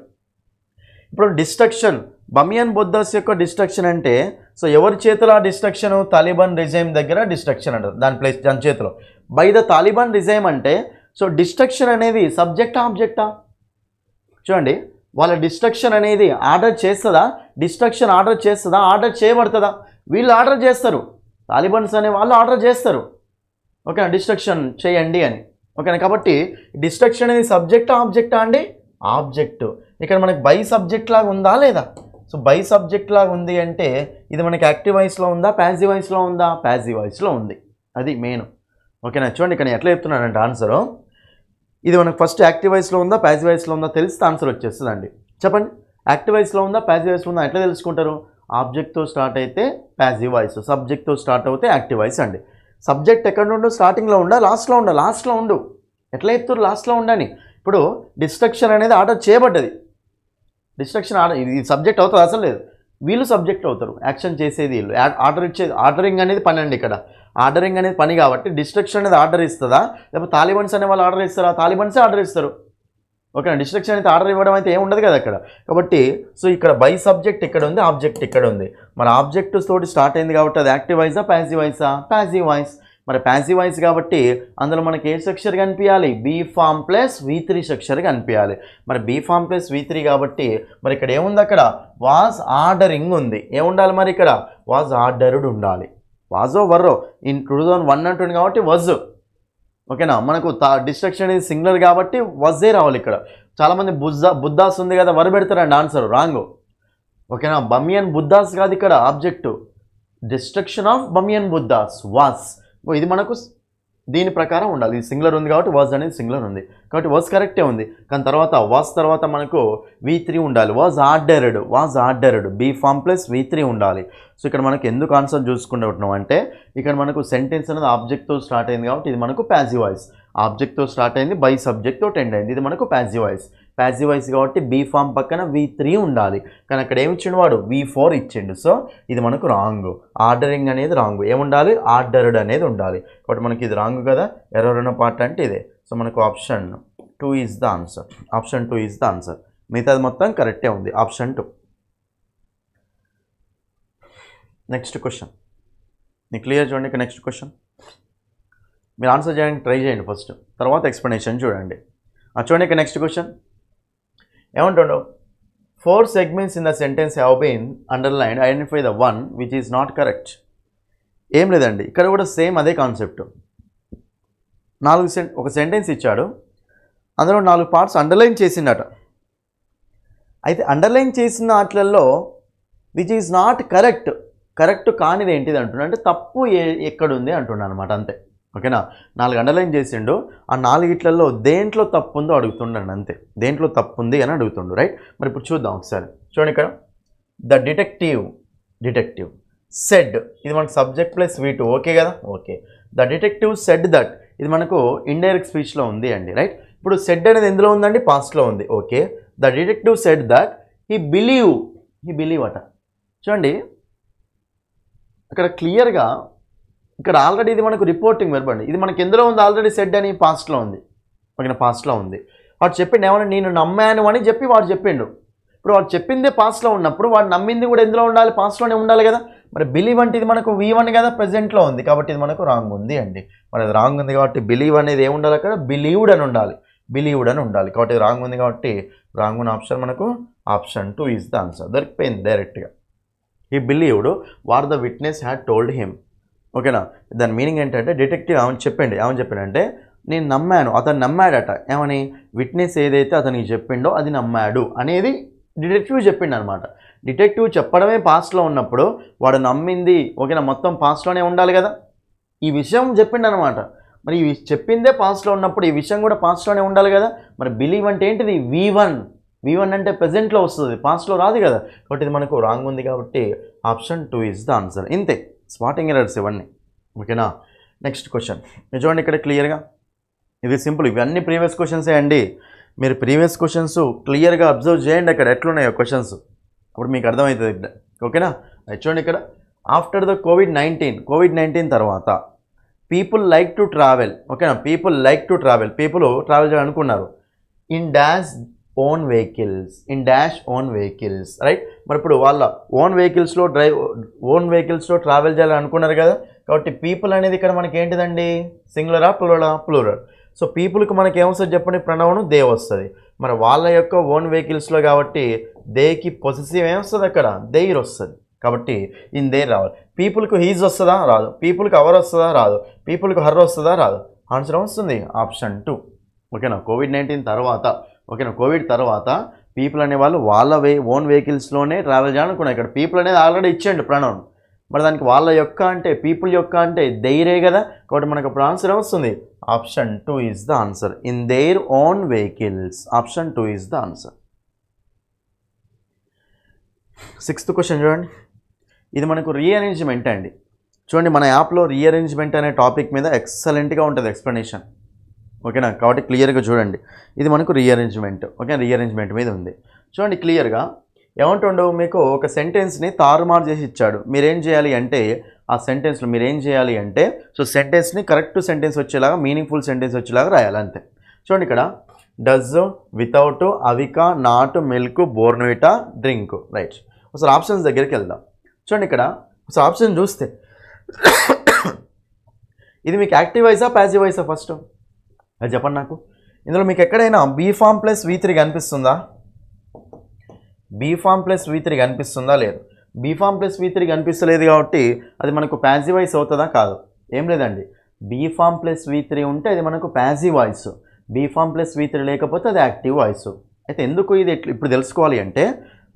ఇప్పుడు డిస్ట్రక్షన్, బమియన్ బొద్దాస్ యొక్క డిస్ట్రక్షన్ అంటే, సో ఎవరి చేతిలో ఆ డిస్ట్రక్షన్, తాలిబాన్ రిజైమ్ దగ్గర డిస్ట్రక్షన్ అంటారు దాని చేతిలో. బై ద తాలిబాన్ రిజైమ్ అంటే, సో డిస్ట్రక్షన్ అనేది సబ్జెక్టా ఆబ్జెక్టా, చూడండి వాళ్ళ డిస్ట్రక్షన్ అనేది ఆర్డర్ చేస్తుందా, డిస్ట్రక్షన్ ఆర్డర్ చేస్తుందా, ఆర్డర్ చేయబడుతుందా, వీళ్ళు ఆర్డర్ చేస్తారు, తాలిబాన్స్ అనే వాళ్ళు ఆర్డర్ చేస్తారు ఓకేనా, డిస్ట్రక్షన్ చేయండి అని. ఓకేనా, కాబట్టి డిస్ట్రక్షన్ అనేది సబ్జెక్టా ఆబ్జెక్టా అండి, ఆబ్జెక్ట్. ఇక్కడ మనకి బై సబ్జెక్ట్ లాగా ఉందా లేదా, సో బై సబ్జెక్ట్ లాగా ఉంది అంటే ఇది మనకి యాక్టివ్ వాయిస్లో ఉందా, ప్యాసివ్ వాయిస్లో ఉందా, ప్యాసివ్ వాయిస్లో ఉంది. అది మెయిన్. ఓకేనా, చూడండి ఇక్కడ ఎట్లా చెప్తున్నానంటే ఆన్సరు, ఇది మనకు ఫస్ట్ యాక్టివ్ వాయిస్లో ఉందా, ప్యాసివ్ వాయిస్లో ఉందా తెలిస్తే ఆన్సర్ వచ్చేస్తుందండి. చెప్పండి, యాక్టివ్ వాయిస్లో ఉందా, ప్యాసివ్ వాయిస్లో ఉందా ఎట్లా తెలుసుకుంటారు, ఆబ్జెక్ట్తో స్టార్ట్ అయితే ప్యాసివ్ వాయిస్, సబ్జెక్ట్తో స్టార్ట్ అవుతే యాక్టివ్ వాయిస్ అండి. సబ్జెక్ట్ ఎక్కడ ఉండు, స్టార్టింగ్లో ఉండా, లాస్ట్లో ఉండా, లాస్ట్లో ఉండు, ఎట్లా చెప్తారు లాస్ట్లో ఉండని. ఇప్పుడు డిస్ట్రక్షన్ అనేది ఆర్డర్ చేయబడ్డది, డిస్ట్రక్షన్ ఆర్డర్, ఇది సబ్జెక్ట్ అవుతుంది అసలు లేదు, వీళ్ళు సబ్జెక్ట్ అవుతారు, యాక్షన్ చేసేది వీళ్ళు, ఆర్డర్ ఇచ్చేది, ఆర్డరింగ్ అనేది పని అండి. ఇక్కడ ఆర్డరింగ్ అనేది పని కాబట్టి డిస్ట్రక్షన్ అనేది ఆర్డర్ ఇస్తుందా, లేకపోతే తాలిబాన్స్ అనే వాళ్ళు ఆర్డర్ ఇస్తారా, తాలిబాన్సే ఆర్డర్ ఇస్తారు. ఓకేనా, డిస్ట్రక్షన్ అయితే ఆర్డర్ ఇవ్వడం అయితే ఏముండదు కదా అక్కడ. కాబట్టి సో ఇక్కడ బై సబ్జెక్ట్ ఇక్కడ ఉంది, ఆబ్జెక్ట్ ఇక్కడ ఉంది. మరి ఆబ్జెక్ట్ తోటి స్టార్ట్ అయింది కాబట్టి అది యాక్టివ్ వాయిసా, ప్యాసివ్ వాయిసా, ప్యాసివ్ వాయిస్. మరి ప్యాసివ్ వాయిస్ కాబట్టి అందులో మనకి ఏ స్ట్రక్చర్ కనిపించాలి, be form plus V3 structure కనిపించాలి. మరి బీ ఫామ్ ప్లస్ V3 కాబట్టి మరి ఇక్కడ ఏముంది, అక్కడ వాజ్ ఆర్డరింగ్ ఉంది. ఏముండాలి మరి ఇక్కడ, వాజ్ ఆర్డర్డ్ ఉండాలి. వాజో వర్రో ఇన్ 2001 అంటుంది కాబట్టి వజ్. ఓకేనా, మనకు డిస్ట్రక్షన్ అనేది సింగులర్ కాబట్టి వజ్జే రావాలి. ఇక్కడ చాలామంది బుద్ధాస్ ఉంది కదా వర్ పెడతారండి, ఆన్సర్ రాంగ్. ఓకేనా, బమియన్ బుద్ధాస్ కాదు ఇక్కడ object, destruction of Bamiyan Buddha's was. ఇది మనకు దీని ప్రకారం ఉండాలి, ఇది సింగులర్ ఉంది కాబట్టి వాజ్ అనేది సింగులర్ ఉంది కాబట్టి వాజ్ కరెక్టే ఉంది. కానీ తర్వాత వాజ్ తర్వాత మనకు V3 ఉండాలి, was ordered be form plus V3 ఉండాలి. సో ఇక్కడ మనకు ఎందుకు ఆన్సర్ చూసుకుంటున్నాం అంటే ఇక్కడ మనకు సెంటెన్స్ అనేది ఆబ్జెక్ట్తో స్టార్ట్ అయింది కాబట్టి ఇది మనకు ప్యాసివ్ వాయిస్, ఆబ్జెక్ట్తో స్టార్ట్ అయింది బై సబ్జెక్ట్తో టెండ్ అయింది, ఇది మనకు ప్యాసివ్ వాయిస్. ప్యాసివ్ వాయిస్ కాబట్టి బీ ఫామ్ పక్కన V3 ఉండాలి, కానీ అక్కడ ఏమి ఇచ్చిండు వాడు, V4 ఇచ్చిండు. సో ఇది మనకు రాంగ్, ఆర్డరింగ్ అనేది రాంగ్, ఏముండాలి, ఆర్డర్డ్ అనేది ఉండాలి. కాబట్టి మనకి ఇది రాంగ్ కదా, ఎర్రర్ ఉన్న పార్ట్ అంటే ఇదే. సో మనకు option 2 is the answer, option 2 is the answer. మిగతాది మొత్తం కరెక్టే ఉంది, ఆప్షన్ 2. నెక్స్ట్ క్వశ్చన్ నీకు క్లియర్ చూడండి. ఇక నెక్స్ట్ క్వశ్చన్ మీరు ఆన్సర్ చేయడానికి ట్రై చేయండి ఫస్ట్, తర్వాత ఎక్స్ప్లెనేషన్ చూడండి. చూడండి ఇక next question ఏమంటుండవు, 4 segments in the sentence have been underlined. Identify the one which is not correct. ఏం లేదండి, ఇక్కడ కూడా సేమ్ అదే కాన్సెప్ట్. ఒక సెంటెన్స్ ఇచ్చాడు, అందులో 4 పార్ట్స్ అండర్లైన్ చేసిందట. అయితే అండర్లైన్ చేసిన వాటిల్లో విచ్ ఈజ్ నాట్ కరెక్ట్ కానిది ఏంటిది అంటున్నా, అంటే తప్పు ఎక్కడుంది అంటున్నా అనమాట, అంతే. ఓకేనా, 4 అండర్లైన్ చేసిండు, ఆ 4 దేంట్లో తప్పు ఉందో అడుగుతుండండి, అంతే. దేంట్లో తప్పు ఉంది అని అడుగుతుండు, రైట్. మరి ఇప్పుడు చూద్దాం ఒకసారి. చూడండి ఇక్కడ, ద డిటెక్టివ్ సెడ్, ఇది మనకు సబ్జెక్ట్ ప్లస్ V2, ఓకే కదా, okay. The detective said that, ఇది మనకు ఇండైరెక్ట్ స్పీచ్లో ఉంది అండి, రైట్. ఇప్పుడు సెడ్ అనేది ఎందులో ఉందండి, పాస్ట్లో ఉంది, okay. The detective said that he believe అట. చూడండి ఇక్కడ క్లియర్గా, ఇక్కడ ఆల్రెడీ ఇది మనకు రిపోర్టింగ్ వెర్బ్ అండి. ఇది మనకి ఎందులో ఉంది, ఆల్రెడీ సెడ్ అని పాస్ట్లో ఉంది, ఓకేనా, పాస్ట్లో ఉంది. వాడు చెప్పిండు ఏమన్నా, నేను నమ్మాను అని చెప్పి వాడు చెప్పిండు. ఇప్పుడు వాడు చెప్పిందే పాస్ట్లో ఉన్నప్పుడు వాడు నమ్మింది కూడా ఎందులో ఉండాలి, పాస్ట్లోనే ఉండాలి కదా. మరి బిలీవ్ అంటే ఇది మనకు V1 కదా, ప్రెజెంట్లో ఉంది, కాబట్టి ఇది మనకు రాంగ్ ఉంది అండి. మరి అది రాంగ్ ఉంది కాబట్టి బిలీవ్ అనేది ఏమి ఉండాలి, అక్కడ బిలీవ్డ్ అని ఉండాలి, కాబట్టి రాంగ్ ఉంది కాబట్టి రాంగ్ ఉన్న ఆప్షన్ మనకు ఆప్షన్ 2 ఈజ్ ద ఆన్సర్. దొరికిపోయింది డైరెక్ట్గా. He believed what the witness had told him, ఓకేనా. దాని మీనింగ్ ఏంటంటే డిటెక్టివ్ ఏమని చెప్పాడంటే నేను నమ్మాను, అతను నమ్మాడట. ఏమని, విట్నెస్ ఏదైతే అతనికి చెప్పిండో అది నమ్మాడు అనేది డిటెక్టివ్ చెప్పిండు అనమాట. డిటెక్టివ్ చెప్పడమే పాస్ట్లో ఉన్నప్పుడు వాడు నమ్మింది, ఓకేనా, మొత్తం పాస్ట్లోనే ఉండాలి కదా. ఈ విషయం చెప్పిండు అనమాట. మరి ఈ చెప్పిందే పాస్ట్లో ఉన్నప్పుడు ఈ విషయం కూడా పాస్ట్లోనే ఉండాలి కదా. మరి బిలీవ్ అంటే ఏంటిది, V1 అంటే ప్రెజెంట్లో వస్తుంది, పాస్ట్లో రాదు కదా, కాబట్టి ఇది మనకు రాంగ్ ఉంది కాబట్టి ఆప్షన్ 2 ఈజ్ ద ఆన్సర్. ఇంతే, స్పాటింగ్ ఎర్రర్స్ ఇవన్నీ, ఓకేనా. నెక్స్ట్ క్వశ్చన్ చూడండి, ఇక్కడ క్లియర్గా ఇది సింపుల్, ఇవన్నీ ప్రీవియస్ క్వశ్చన్సే అండి. మీరు ప్రీవియస్ క్వశ్చన్స్ క్లియర్గా అబ్జర్వ్ చేయండి, అక్కడ ఎట్లున్నాయో క్వశ్చన్స్, అప్పుడు మీకు అర్థమవుతుంది ఇక్కడ, ఓకేనా. చూడండి ఇక్కడ, ఆఫ్టర్ ద కోవిడ్-19 తర్వాత పీపుల్ లైక్ టు ట్రావెల్, ఓకేనా, పీపుల్ ట్రావెల్ చేయాలనుకున్నారు in dash own vehicles, right. మరి ఇప్పుడు వాళ్ళ ఓన్ వెహికల్స్లో ట్రావెల్ చేయాలని అనుకున్నారు కదా, కాబట్టి పీపుల్ అనేది ఇక్కడ మనకి ఏంటిదండి, సింగులరా ప్లూరల్. సో పీపుల్కి మనకి ఏమొస్తుంది చెప్పండి, ప్రణవను దే వస్తుంది. మరి వాళ్ళ యొక్క ఓన్ వెహికల్స్లో కాబట్టి దేకి పొసెసివ్ ఏమొస్తుంది, అక్కడ దేర్ వస్తుంది, కాబట్టి ఇన్ దేర్ రావాలి. పీపుల్కి హీజ్ వస్తుందా, రాదు. పీపుల్కి అవర్ వస్తుందా, రాదు. పీపుల్కి హర్ వస్తుందా, రాదు. ఆన్సర్ వస్తుంది ఆప్షన్ 2, ఓకేనా. కోవిడ్-19 తర్వాత, ఓకేనా, కోవిడ్ తర్వాత పీపుల్ అనేవాళ్ళు వాళ్ళ ఓన్ వెహికల్స్లోనే ట్రావెల్ చేయాలనుకున్నారు. ఇక్కడ పీపుల్ అనేది ఆల్రెడీ ఇచ్చేయండి ప్రణవం, మరి దానికి వాళ్ళ యొక్క అంటే పీపుల్ యొక్క అంటే దైరే కదా, కాబట్టి మనకు అప్పుడు ఆన్సర్ వస్తుంది option 2 is the answer. In their own vehicles, option 2 is the answer. 6th question చూడండి, ఇది మనకు రీఅరేంజ్మెంట్ అండి. చూడండి మన యాప్లో రీఅరేంజ్మెంట్ అనే టాపిక్ మీద ఎక్సలెంట్గా ఉంటుంది ఎక్స్ప్లెనేషన్, ఓకేనా. కాబట్టి క్లియర్గా చూడండి, ఇది మనకు రీఅరేంజ్మెంట్, ఓకే, రీఅరేంజ్మెంట్ మీద ఉంది. చూడండి క్లియర్గా ఏమంటుండవు, మీకు ఒక సెంటెన్స్ని తారుమారు చేసి ఇచ్చాడు. మీరేం చేయాలి అంటే ఆ సెంటెన్స్లో సో సెంటెన్స్ని కరెక్ట్ సెంటెన్స్ వచ్చేలాగా, మీనింగ్ఫుల్ సెంటెన్స్ వచ్చేలాగా రాయాలి, అంతే. చూడండి ఇక్కడ does, without, Avika, not, milk, Bournvita, drink, right. ఒకసారి ఆప్షన్స్ దగ్గరికి వెళ్దాం. చూడండి ఇక్కడ ఒకసారి ఆప్షన్ చూస్తే ఇది మీకు యాక్టివ్ వాయిసా ప్యాసివ్ వాయిసా, ఫస్ట్ అది చెప్పండి నాకు. ఇందులో మీకు ఎక్కడైనా బీ ఫామ్ ప్లస్ V3 కనిపిస్తుందా, లేదు. బీ ఫామ్ ప్లస్ V3 కనిపిస్తలేదు కాబట్టి అది మనకు ప్యాసివ్ వాయిస్ అవుతుందా, కాదు. ఏం లేదండి, బీ ఫామ్ ప్లస్ V3 ఉంటే అది మనకు passive voice, be form plus V3 లేకపోతే అది యాక్టివ్ వాయిస్. అయితే ఎందుకు ఇది ఇప్పుడు తెలుసుకోవాలి అంటే,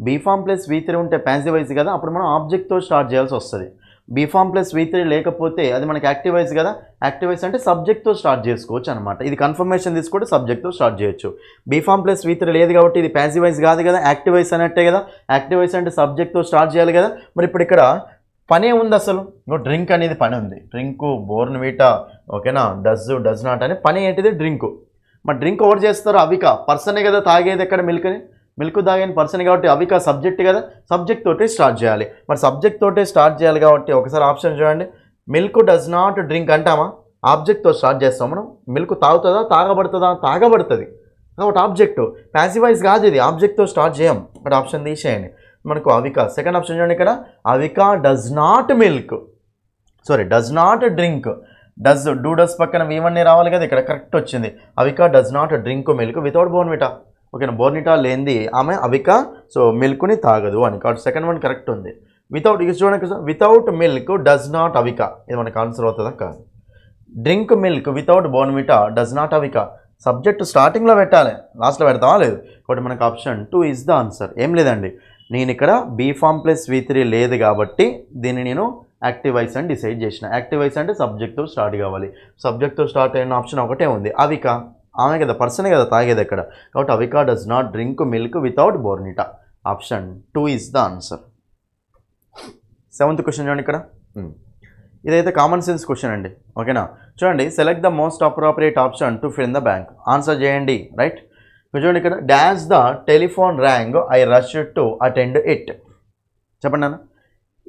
బీ ఫామ్ ప్లస్ V3 ఉంటే ప్యాసివ్ వాయిస్ కదా, అప్పుడు మనం ఆబ్జెక్ట్తో స్టార్ట్ చేయాల్సి వస్తుంది. బీ ఫామ్ ప్లస్ V3 లేకపోతే అది మనకి యాక్టివ్ వాయిస్ కదా, యాక్టివ్ వాయిస్ అంటే సబ్జెక్ట్తో స్టార్ట్ చేసుకోవచ్చు అనమాట. ఇది కన్ఫర్మేషన్ తీసుకుంటే సబ్జెక్ట్తో స్టార్ట్ చేయొచ్చు. బీ ఫామ్ ప్లస్ V3 లేదు కాబట్టి ఇది ప్యాసివ్ వాయిస్ కాదు కదా, యాక్టివ్ వాయిస్ అన్నట్టే కదా. యాక్టివ్ వాయిస్ అంటే సబ్జెక్ట్తో స్టార్ట్ చేయాలి కదా. మరి ఇప్పుడు ఇక్కడ పనే ఉంది అసలు, డ్రింక్ అనేది పని ఉంది, డ్రింకు, బోర్న్విటా, ఓకేనా, డజ్ నాట్ అనే పని ఏంటిది, డ్రింకు. మరి డ్రింక్ ఎవరు చేస్తారు, అవిక, పర్సనే కదా తాగేది, ఎక్కడ మిల్క్ తాగని పర్సన్ కాబట్టి అవిక సబ్జెక్ట్ కదా, సబ్జెక్ట్ తోటే స్టార్ట్ చేయాలి. మరి సబ్జెక్ట్ తోటే స్టార్ట్ చేయాలి కాబట్టి ఒకసారి ఆప్షన్ చూడండి, మిల్క్ డస్ నాట్ డ్రింక్ అంటామా, ఆబ్జెక్ట్తో స్టార్ట్ చేస్తాం మనం. మిల్క్ తాగుతుందా, తాగబడుతుంది కాబట్టి ఆబ్జెక్ట్, ప్యాసివ్ వాయిస్ కాదు ఇది, ఆబ్జెక్ట్తో స్టార్ట్ చేయం. బట్ ఆప్షన్ తీసేయండి, మనకు అవిక. సెకండ్ ఆప్షన్ చూడండి, ఇక్కడ Avika does not drink, does పక్కన V1 రావాలి కదా, ఇక్కడ కరెక్ట్ వచ్చింది. Avika does not drink milk without Bournvita, ఓకేనా, బోర్నిటా లేనిది ఆమె అవిక సో మిల్క్ని తాగదు అని. కాబట్టి సెకండ్ వన్ కరెక్ట్ ఉంది. వితౌట్ ఇక చూడండి, without milk does not Avika, ఇది మనకు ఆన్సర్ అవుతుందా కాదు. Drink milk without Bournvita does not Avika. Subject స్టార్టింగ్లో పెట్టాలి, లాస్ట్లో పెడతామా లేదు. కాబట్టి మనకు ఆప్షన్ 2 ఈజ్ ద ఆన్సర్. ఏం లేదండి, నేను ఇక్కడ బీ ఫామ్ ప్లస్ V3 లేదు కాబట్టి దీన్ని నేను యాక్టివ్ వాయిస్ అని డిసైడ్ చేసిన. యాక్టివ్ వాయిస్ అంటే సబ్జెక్ట్తో స్టార్ట్ కావాలి. సబ్జెక్ట్తో స్టార్ట్ అయిన ఆప్షన్ ఒకటే ఉంది, అవిక. ఆమె కదా, పర్సనే కదా తాగేది అక్కడ. కాబట్టి అవిక does not drink milk without Bournvita. Option 2 is the answer. 7th question చూడండి ఇక్కడ. ఇదైతే కామన్ సెన్స్ క్వశ్చన్ అండి, ఓకేనా. చూడండి, select the most appropriate option to fill in the blank. Answer చేయండి, రైట్. చూడండి ఇక్కడ, dash the telephone rang I rush to attend it. చెప్పండి అన్న,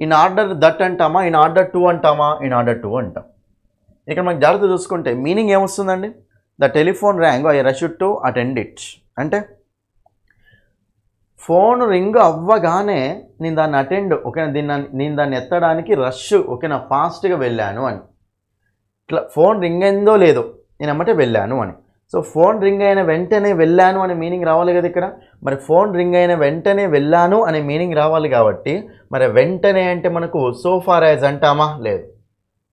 ఇన్ ఆర్డర్ దట్ అంటామా, ఇన్ ఆర్డర్ టు అంటామా, ఇన్ ఆర్డర్ టు అంటాం. ఇక్కడ మనకు జాగ్రత్త చూసుకుంటే meaning ఏమొస్తుందండి, the telephone rang I rush to attend it అంటే ఫోన్ రింగ్ అవ్వగానే నేను దాన్ని అటెండ్, ఓకేనా, నేను దాన్ని ఎత్తడానికి రష్, ఓకేనా, ఫాస్ట్గా వెళ్ళాను అని. ఇట్లా ఫోన్ రింగ్ అయిందో లేదో నేను ఎమ్మటే వెళ్ళాను అని. సో ఫోన్ రింగ్ అయిన వెంటనే వెళ్ళాను అనే మీనింగ్ రావాలి కదా ఇక్కడ. మరి ఫోన్ రింగ్ అయిన వెంటనే వెళ్ళాను అనే మీనింగ్ రావాలి కాబట్టి మరి వెంటనే అంటే మనకు సో ఫార్ యాజ్ అంటామా, లేదు.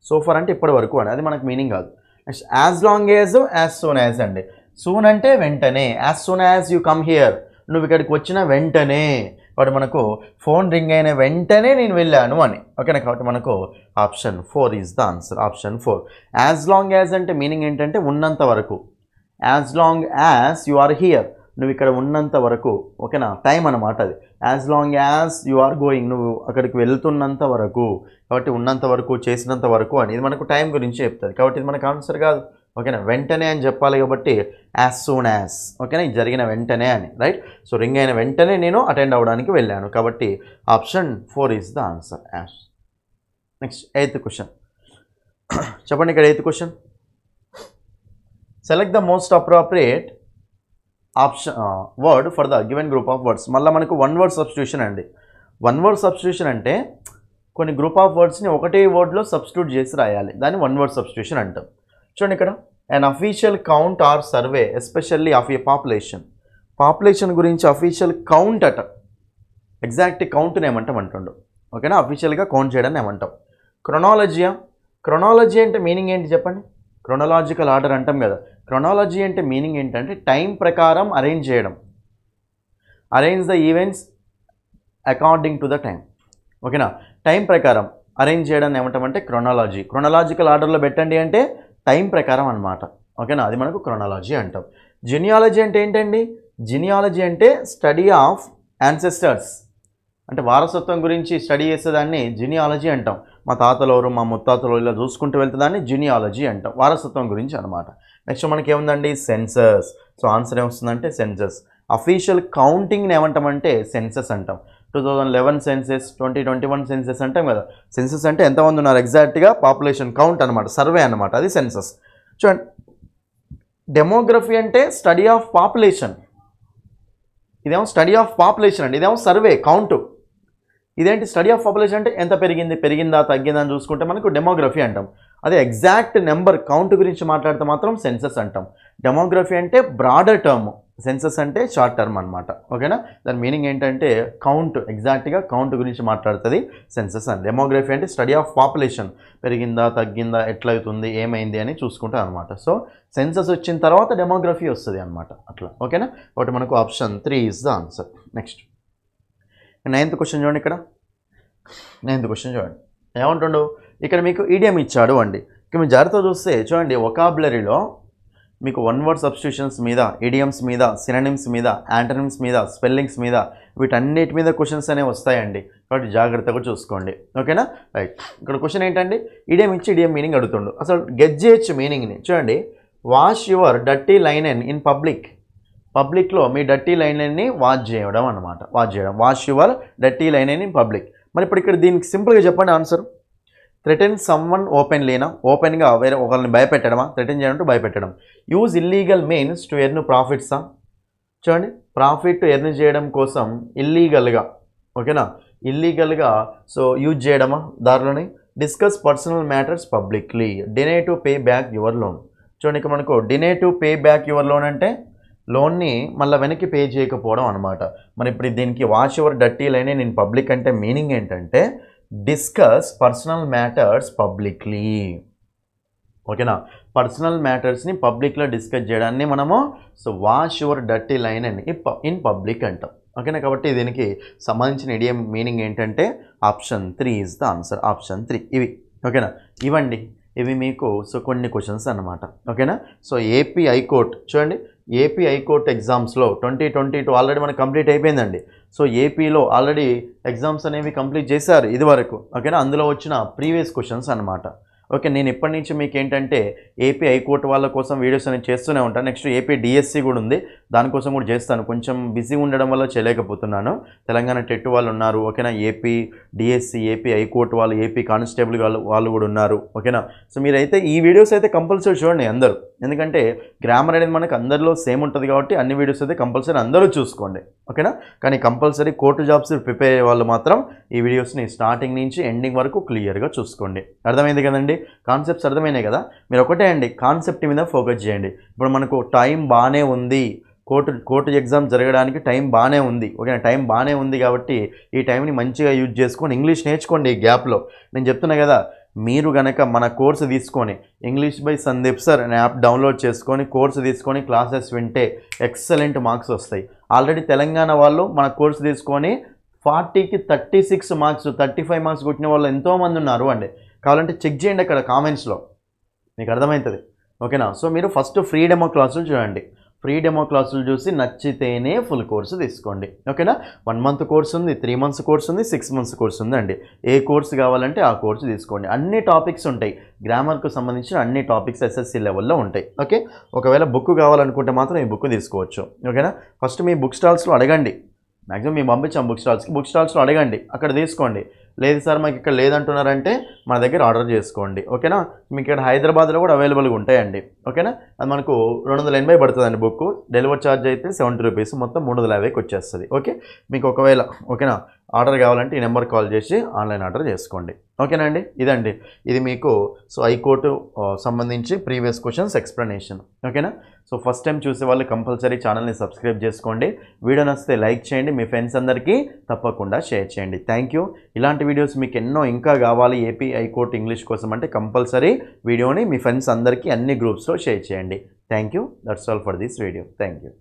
సో ఫార్ అంటే ఇప్పటి వరకు అని, అది మనకు మీనింగ్ కాదు. Next as long as, as soon as అండి. సూన్ అంటే వెంటనే, as soon as you come here, నువ్వు ఇక్కడికి వచ్చిన వెంటనే. కాబట్టి మనకు ఫోన్ రింగ్ అయిన వెంటనే నేను వెళ్ళాను అని, ఓకేనా. కాబట్టి మనకు option 4 is the answer. Option 4. As long as అంటే మీనింగ్ ఏంటంటే ఉన్నంత వరకు. As long as you are here, నువ్వు ఇక్కడ ఉన్నంత వరకు, ఓకేనా, టైం అనమాట అది. As long as you are going, నువ్వు అక్కడికి వెళ్తున్నంత వరకు. కాబట్టి ఉన్నంత వరకు, చేసినంత వరకు అని, ఇది మనకు టైం గురించి చెప్తుంది. కాబట్టి ఇది మనకు ఆన్సర్ కాదు, ఓకేనా. వెంటనే అని చెప్పాలి కాబట్టి యాజ్ సూన్ యాజ్, ఓకేనా, ఇది జరిగిన వెంటనే అని, రైట్. సో రింగ్ అయిన వెంటనే నేను అటెండ్ అవ్వడానికి వెళ్ళాను. కాబట్టి option 4 is the answer. As. Next 8th question చెప్పండి. ఇక్కడ 8th question, select the most appropriate option word for the given group of words. మళ్ళీ మనకు 1 వర్డ్ సబ్స్టిట్యూషన్ అండి. 1 వర్డ్ సబ్స్టిట్యూషన్ అంటే కొన్ని గ్రూప్ ఆఫ్ వర్డ్స్ని ఒకటే వర్డ్లో సబ్స్టిట్యూట్ చేసి రాయాలి, దాన్ని 1 వర్డ్ సబ్స్టిట్యూషన్ అంటాం. చూడండి ఇక్కడ, an official count or survey especially of a population. Population గురించి అఫీషియల్ కౌంట్ అట, ఎగ్జాక్ట్ కౌంట్ని ఏమంటాం అంటుండు, ఓకేనా. అఫీషియల్గా కౌంట్ చేయడాన్ని ఏమంటాం. క్రొనాలజీయా, క్రొనాలజీ అంటే మీనింగ్ ఏంటి చెప్పండి. క్రొనలాజికల్ ఆర్డర్ అంటాం కదా. క్రొనాలజీ అంటే మీనింగ్ ఏంటంటే టైం ప్రకారం అరేంజ్ చేయడం. Arrange the events according to the time, ఓకేనా. టైం ప్రకారం అరేంజ్ చేయడాన్ని ఏమంటామంటే క్రొనాలజీ. క్రొనలాజికల్ ఆర్డర్లో పెట్టండి అంటే టైం ప్రకారం అనమాట, ఓకేనా, అది మనకు క్రొనాలజీ అంటాం. జినియాలజీ అంటే ఏంటండి, జినియాలజీ అంటే స్టడీ ఆఫ్ యాన్సెస్టర్స్, అంటే వారసత్వం గురించి స్టడీ చేసేదాన్ని జినియాలజీ అంటాం. మా తాతలెవరు, మా ముత్తాతలు ఇలా చూసుకుంటూ వెళ్తే దాన్ని జినియాలజీ అంటాం, వారసత్వం గురించి అనమాట. నెక్స్ట్ మనకి ఏముందండి, సెన్సస్. సో ఆన్సర్ ఏమొస్తుందంటే సెన్సస్. అఫీషియల్ కౌంటింగ్ని ఏమంటామంటే సెన్సస్ అంటాం. 2011 సెన్సెస్, 2021 సెన్సెస్ అంటాం కదా. సెన్సెస్ అంటే ఎంతమంది ఉన్నారు ఎగ్జాక్ట్గా, పాపులేషన్ కౌంట్ అనమాట, సర్వే అనమాట, అది సెన్సస్. చూడండి, డెమోగ్రఫీ అంటే స్టడీ ఆఫ్ పాపులేషన్, ఇదేమో స్టడీ ఆఫ్ పాపులేషన్ అండి, ఇదేమో సర్వే కౌంటు. ఇదేంటి స్టడీ ఆఫ్ పాపులేషన్ అంటే ఎంత పెరిగిందా తగ్గిందా అని చూసుకుంటే మనకు డెమోగ్రఫీ అంటాం. అదే ఎగ్జాక్ట్ నెంబర్ కౌంట్ గురించి మాట్లాడితే మాత్రం సెన్సస్ అంటాం. డెమోగ్రఫీ అంటే బ్రాడర్ టర్మ్, సెన్సస్ అంటే షార్ట్ టర్మ్ అనమాట, ఓకేనా. దాని మీనింగ్ ఏంటంటే కౌంట్, ఎగ్జాక్ట్గా కౌంట్ గురించి మాట్లాడుతుంది సెన్సస్ అని. డెమోగ్రఫీ అంటే స్టడీ ఆఫ్ పాపులేషన్, పెరిగిందా తగ్గిందా ఎట్లయితుంది ఏమైంది అని చూసుకుంటాం అనమాట. సో సెన్సస్ వచ్చిన తర్వాత డెమోగ్రఫీ వస్తుంది అనమాట, అట్లా, ఓకేనా. కాబట్టి మనకు option 3 is the answer. Next 9th question చూడండి. ఇక్కడ 9th క్వశ్చన్ చూడండి, ఏమంటుండు ఇక్కడ మీకు ఈడియం ఇచ్చాడు అండి. ఇక మీరు జాగ్రత్తగా చూస్తే చూడండి, వొకాబులరీలో మీకు 1 వర్డ్ సబ్స్టిట్యూషన్స్ మీద, ఈడియమ్స్ మీద, సినోనిమ్స్ మీద, యాంటోనిమ్స్ మీద, స్పెల్లింగ్స్ మీద, వీటన్నిటి మీద క్వశ్చన్స్ అనేవి వస్తాయండి. కాబట్టి జాగ్రత్తగా చూసుకోండి, ఓకేనా. రైట్. ఇక్కడ క్వశ్చన్ ఏంటండి, ఈడియం ఇచ్చి ఈడియం మీనింగ్ అడుగుతుండు. అసలు గెట్ చేయొచ్చు మీనింగ్ని. చూడండి, wash your dirty linen in public. పబ్లిక్లో మీ డర్టీ లైనెన్ని వాష్ చేయడం అనమాట, వాష్ చేయడం. Wash your dirty linen in public. మరి ఇప్పుడు ఇక్కడ దీనికి సింపుల్గా చెప్పండి ఆన్సర్. థ్రెటన్ సమ్వన్ ఓపెన్లీనా, ఓపెన్గా వేరే ఒకరిని భయపెట్టడమా, థ్రెటన్ చేయడం టు భయపెట్టడం. Use illegal means to earn ప్రాఫిట్సా. చూడండి, ప్రాఫిట్ ఎర్న్ చేయడం కోసం ఇల్లీగల్గా, ఓకేనా, ఇల్లీగల్గా సో యూజ్ చేయడమా దారిలోనే. Discuss personal matters publicly. Deny to pay back your loan. చూడండి, ఇక్కడ మనకు deny to pay back your loan అంటే లోన్ని మళ్ళీ వెనక్కి పే చేయకపోవడం అనమాట. మరి ఇప్పుడు దీనికి wash your dirty line in public అంటే మీనింగ్ ఏంటంటే డిస్కస్ పర్సనల్ మ్యాటర్స్ పబ్లిక్లీ. ఓకేనా, పర్సనల్ మ్యాటర్స్ని పబ్లిక్లో డిస్కస్ చేయడాన్ని మనము so wash your dirty line అని ఇన్ పబ్లిక్ అంటాం. ఓకేనా, కాబట్టి దీనికి సంబంధించిన ఇడియం మీనింగ్ ఏంటంటే option 3 is the answer. Option 3 ఇవి. ఓకేనా, ఇవ్వండి ఇవి మీకు సో కొన్ని క్వశ్చన్స్ అన్నమాట. ఓకేనా, సో ఏపీ హైకోర్టు చూడండి, ఏపీ హైకోర్టు ఎగ్జామ్స్లో 2022 ఆల్రెడీ మనకు కంప్లీట్ అయిపోయిందండి. సో ఏపీలో ఆల్రెడీ ఎగ్జామ్స్ అనేవి కంప్లీట్ చేశారు ఇది వరకు. ఓకేనా, అందులో వచ్చిన ప్రీవియస్ క్వశ్చన్స్ అన్నమాట. ఓకే, నేను ఇప్పటి నుంచి మీకు ఏంటంటే ఏపీ హైకోర్టు వాళ్ళ కోసం వీడియోస్ అనేది చేస్తూనే ఉంటాను. నెక్స్ట్ ఏపీ డిఎస్సి కూడా ఉంది, దానికోసం కూడా చేస్తాను. కొంచెం బిజీ ఉండడం వల్ల చేయలేకపోతున్నాను. తెలంగాణ టెట్ వాళ్ళు ఉన్నారు. ఓకేనా, ఏపీ డిఎస్సి, ఏపీ హైకోర్టు వాళ్ళు, ఏపీ కానిస్టేబుల్ వాళ్ళు కూడా ఉన్నారు. ఓకేనా, సో మీరైతే ఈ వీడియోస్ అయితే కంపల్సరీ చూడండి అందరూ, ఎందుకంటే గ్రామర్ అనేది మనకు అందరిలో సేమ్ ఉంటుంది కాబట్టి అన్ని వీడియోస్ అయితే కంపల్సరీ అందరూ చూసుకోండి. ఓకేనా, కానీ కంపల్సరీ కోర్టు జాబ్స్ ప్రిపేర్ అయ్యే వాళ్ళు మాత్రం ఈ వీడియోస్ని స్టార్టింగ్ నుంచి ఎండింగ్ వరకు క్లియర్గా చూసుకోండి. అర్థమైంది కదండి, కాన్సెప్ట్స్ అర్థమైనాయి కదా. మీరు ఒకటే అండి కాన్సెప్ట్ మీద ఫోకస్ చేయండి. ఇప్పుడు మనకు టైం బాగానే ఉంది, కోర్టు ఎగ్జామ్ జరగడానికి టైం బాగానే ఉంది. ఓకేనా, టైం బాగానే ఉంది కాబట్టి ఈ టైంని మంచిగా యూజ్ చేసుకొని ఇంగ్లీష్ నేర్చుకోండి. ఈ గ్యాప్లో నేను చెప్తున్నా కదా, మీరు గనక మన కోర్సు తీసుకొని ఇంగ్లీష్ బై సందీప్ సార్ అనే యాప్ డౌన్లోడ్ చేసుకొని కోర్సు తీసుకొని క్లాసెస్ వింటే ఎక్సలెంట్ మార్క్స్ వస్తాయి. ఆల్రెడీ తెలంగాణ వాళ్ళు మన కోర్సు తీసుకొని 40కి 36 మార్క్స్ 35 మార్క్స్ కొట్టిన వాళ్ళు ఎంతోమంది ఉన్నారు అండి. కావాలంటే చెక్ చేయండి అక్కడ కామెంట్స్లో, మీకు అర్థమవుతుంది. ఓకేనా, సో మీరు ఫస్ట్ ఫ్రీ డెమో క్లాసులు చూడండి. ఫ్రీ డెమో క్లాసులు చూసి నచ్చితేనే ఫుల్ కోర్సు తీసుకోండి. ఓకేనా, 1 మంత్ కోర్స్ ఉంది, 3 మంత్స్ కోర్స్ ఉంది, 6 మంత్స్ కోర్స్ ఉంది అండి. ఏ కోర్సు కావాలంటే ఆ కోర్సు తీసుకోండి. అన్ని టాపిక్స్ ఉంటాయి, గ్రామర్కు సంబంధించిన అన్ని టాపిక్స్ ఎస్ఎస్సి లెవెల్లో ఉంటాయి. ఓకే, ఒకవేళ బుక్ కావాలనుకుంటే మాత్రం ఈ బుక్ తీసుకోవచ్చు. ఓకేనా, ఫస్ట్ మీ బుక్ స్టాల్స్లో అడగండి. మ్యాక్సిమం మేము పంపించాం బుక్ స్టాల్స్లో అడగండి, అక్కడ తీసుకోండి. లేదు సార్ మాకు ఇక్కడ లేదంటున్నారంటే మన దగ్గర ఆర్డర్ చేసుకోండి. ఓకేనా, మీకు ఇక్కడ హైదరాబాద్లో కూడా అవైలబుల్గా ఉంటాయండి. ఓకేనా, అది మనకు 280 పడుతుందండి బుక్. డెలివరీ ఛార్జ్ అయితే 70 రూపీస్, మొత్తం 350కి వచ్చేస్తుంది. ఓకే, మీకు ఒకవేళ ఓకేనా ఆర్డర్ కావాలంటే ఈ నెంబర్ కాల్ చేసి ఆన్లైన్ ఆర్డర్ చేసుకోండి. ఓకేనా అండి, ఇదండి ఇది మీకు సో హైకోర్టు సంబంధించి ప్రీవియస్ క్వశ్చన్స్ ఎక్స్ప్లెనేషన్. ఓకేనా, సో ఫస్ట్ టైం చూసే వాళ్ళు కంపల్సరీ ఛానల్ని సబ్స్క్రైబ్ చేసుకోండి. వీడియో నచ్చితే లైక్ చేయండి, మీ ఫ్రెండ్స్ అందరికీ తప్పకుండా షేర్ చేయండి. Thank you. ఇలాంటి వీడియోస్ మీకు ఎన్నో ఇంకా కావాలి ఏపీ హైకోర్టు ఇంగ్లీష్ కోసం అంటే కంపల్సరీ వీడియోని మీ ఫ్రెండ్స్ అందరికీ అన్ని గ్రూప్స్లో షేర్ చేయండి. Thank you. That's all for this video. Thank you.